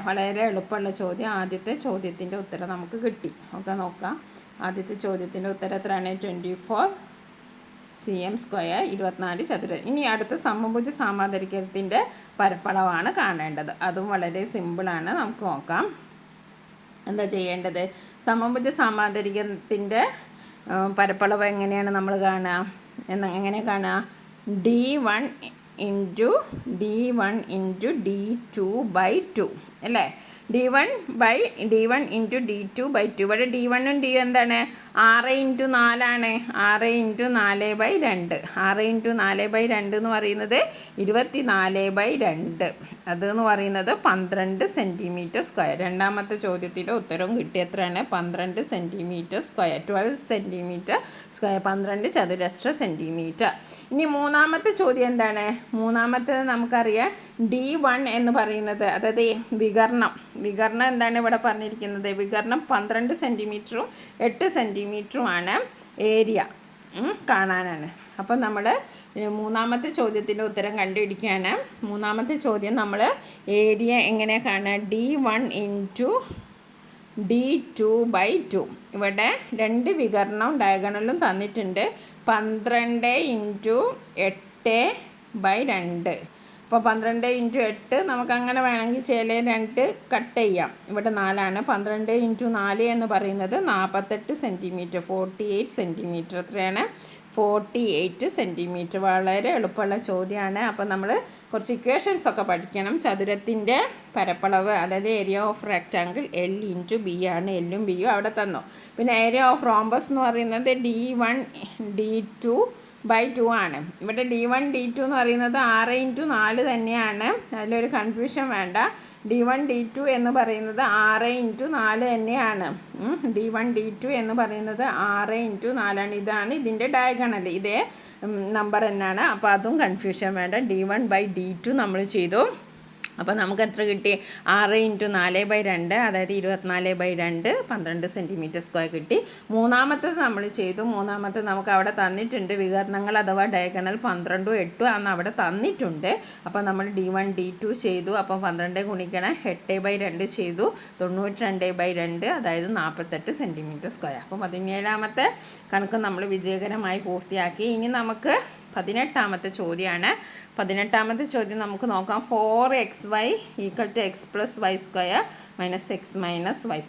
വളരെ എളുപ്പമുള്ള ചോദ്യം. ആദ്യത്തെ ചോദ്യത്തിൻ്റെ ഉത്തരം നമുക്ക് കിട്ടി. ഒക്കെ നോക്കാം. ആദ്യത്തെ ചോദ്യത്തിൻ്റെ ഉത്തരം എത്രയാണ്? 24 cm സ്ക്വയർ, 24 ചതുരം. ഇനി അടുത്ത സമഭുജ സമാന്തരികത്തിൻ്റെ പരപ്പളവാണ് കാണേണ്ടത്. അതും വളരെ സിമ്പിളാണ്. നമുക്ക് നോക്കാം. എന്താ ചെയ്യേണ്ടത്? സമഭുജ സമാന്തരികത്തിൻ്റെ പരപ്പളവ് എങ്ങനെയാണ് നമ്മൾ കാണുക? എങ്ങനെ കാണുക? D1 × D2/2 അല്ലേ? D1 × D2/2. ഇവിടെ D1 ഉം D എന്താണ്? 6 × 4 ആണ്. 6 × 4/2. 6 × 4/2 എന്ന് പറയുന്നത് 24/2. അതെന്ന് പറയുന്നത് 12 സെൻറ്റിമീറ്റർ സ്ക്വയർ. രണ്ടാമത്തെ ചോദ്യത്തിൻ്റെ ഉത്തരവും കിട്ടി. എത്രയാണ്? 12 സെൻറ്റിമീറ്റർ സ്ക്വയർ. 12 സെൻറ്റിമീറ്റർ സ്ക്വയർ, 12 ചതുരശ്ര സെൻറ്റിമീറ്റർ. ഇനി മൂന്നാമത്തെ ചോദ്യം എന്താണ്? മൂന്നാമത്തേത് നമുക്കറിയാം. D1 എന്ന് പറയുന്നത്, അതായത് വികരണം എന്താണ് ഇവിടെ പറഞ്ഞിരിക്കുന്നത്? വികരണം 12 സെൻറ്റിമീറ്ററും 8 സെൻറ്റിമീറ്ററുമാണ് ഏരിയ കാണാനാണ്. അപ്പം നമ്മൾ മൂന്നാമത്തെ ചോദ്യത്തിൻ്റെ ഉത്തരം കണ്ടുപിടിക്കുകയാണ്. മൂന്നാമത്തെ ചോദ്യം നമ്മൾ ഏരിയ എങ്ങനെ കാണുക? D1 × D2/2. ഇവിടെ 2 വികരണവും ഡയഗണലും തന്നിട്ടുണ്ട്. 12 × 8/2. അപ്പോൾ 12 × 8 നമുക്ക് അങ്ങനെ വേണമെങ്കിൽ ചില 2 കട്ട് ചെയ്യാം. ഇവിടെ 4 ആണ്. 12 × 4 എന്ന് പറയുന്നത് 48 സെൻറ്റിമീറ്റർ, 48 സെൻറ്റിമീറ്റർ. എത്രയാണ്? 48 സെൻറ്റിമീറ്റർ. വളരെ എളുപ്പമുള്ള ചോദ്യമാണ്. അപ്പോൾ നമ്മൾ കുറച്ച് ഇക്വേഷൻസ് ഒക്കെ പഠിക്കണം. ചതുരത്തിൻ്റെ പരപ്പളവ്, അതായത് ഏരിയ ഓഫ് റെക്റ്റാങ്കിൾ L/B ആണ്. L ഉം B ഉം അവിടെ തന്നു. പിന്നെ ഏരിയ ഓഫ് റോംബസ് എന്ന് പറയുന്നത് D1 × D2/2 ആണ്. ഇവിടെ D1 D2 എന്ന് പറയുന്നത് 6 × 4 തന്നെയാണ്. അതിലൊരു കൺഫ്യൂഷൻ വേണ്ട. D1 D2 എന്ന് പറയുന്നത് 6 × 4 തന്നെയാണ്. D1 D2 എന്ന് പറയുന്നത് 6 × 4 ആണ്. ഇതാണ് ഇതിൻ്റെ ഡയഗണൽ. ഇതേ നമ്പർ തന്നെയാണ്. അപ്പോൾ അതും കൺഫ്യൂഷൻ വേണ്ട. D1/D2 നമ്മൾ ചെയ്തു. അപ്പോൾ നമുക്ക് എത്ര കിട്ടി? 6 × 4/2, അതായത് 24/2, 12 സെൻറ്റിമീറ്റർ സ്ക്വയർ കിട്ടി. മൂന്നാമത്തേത് നമ്മൾ ചെയ്തു. മൂന്നാമത്തേത് നമുക്ക് അവിടെ തന്നിട്ടുണ്ട്. വികരണങ്ങൾ അഥവാ ഡയഗണൽ 12 8 ആണ് അവിടെ തന്നിട്ടുണ്ട്. അപ്പോൾ നമ്മൾ D1 D2 ചെയ്തു. അപ്പോൾ 12 ഗുണിക്കണം 8/2 ചെയ്തു. 92/2, അതായത് 48 സെൻറ്റിമീറ്റർ സ്ക്വയർ. അപ്പോൾ 17ാമത്തെ കണക്ക് നമ്മൾ വിജയകരമായി പൂർത്തിയാക്കി. ഇനി നമുക്ക് 18ാമത്തെ ചോദ്യമാണ്. 18ാമത്തെ ചോദ്യം നമുക്ക് നോക്കാം. 4xy = x + y² - x - y².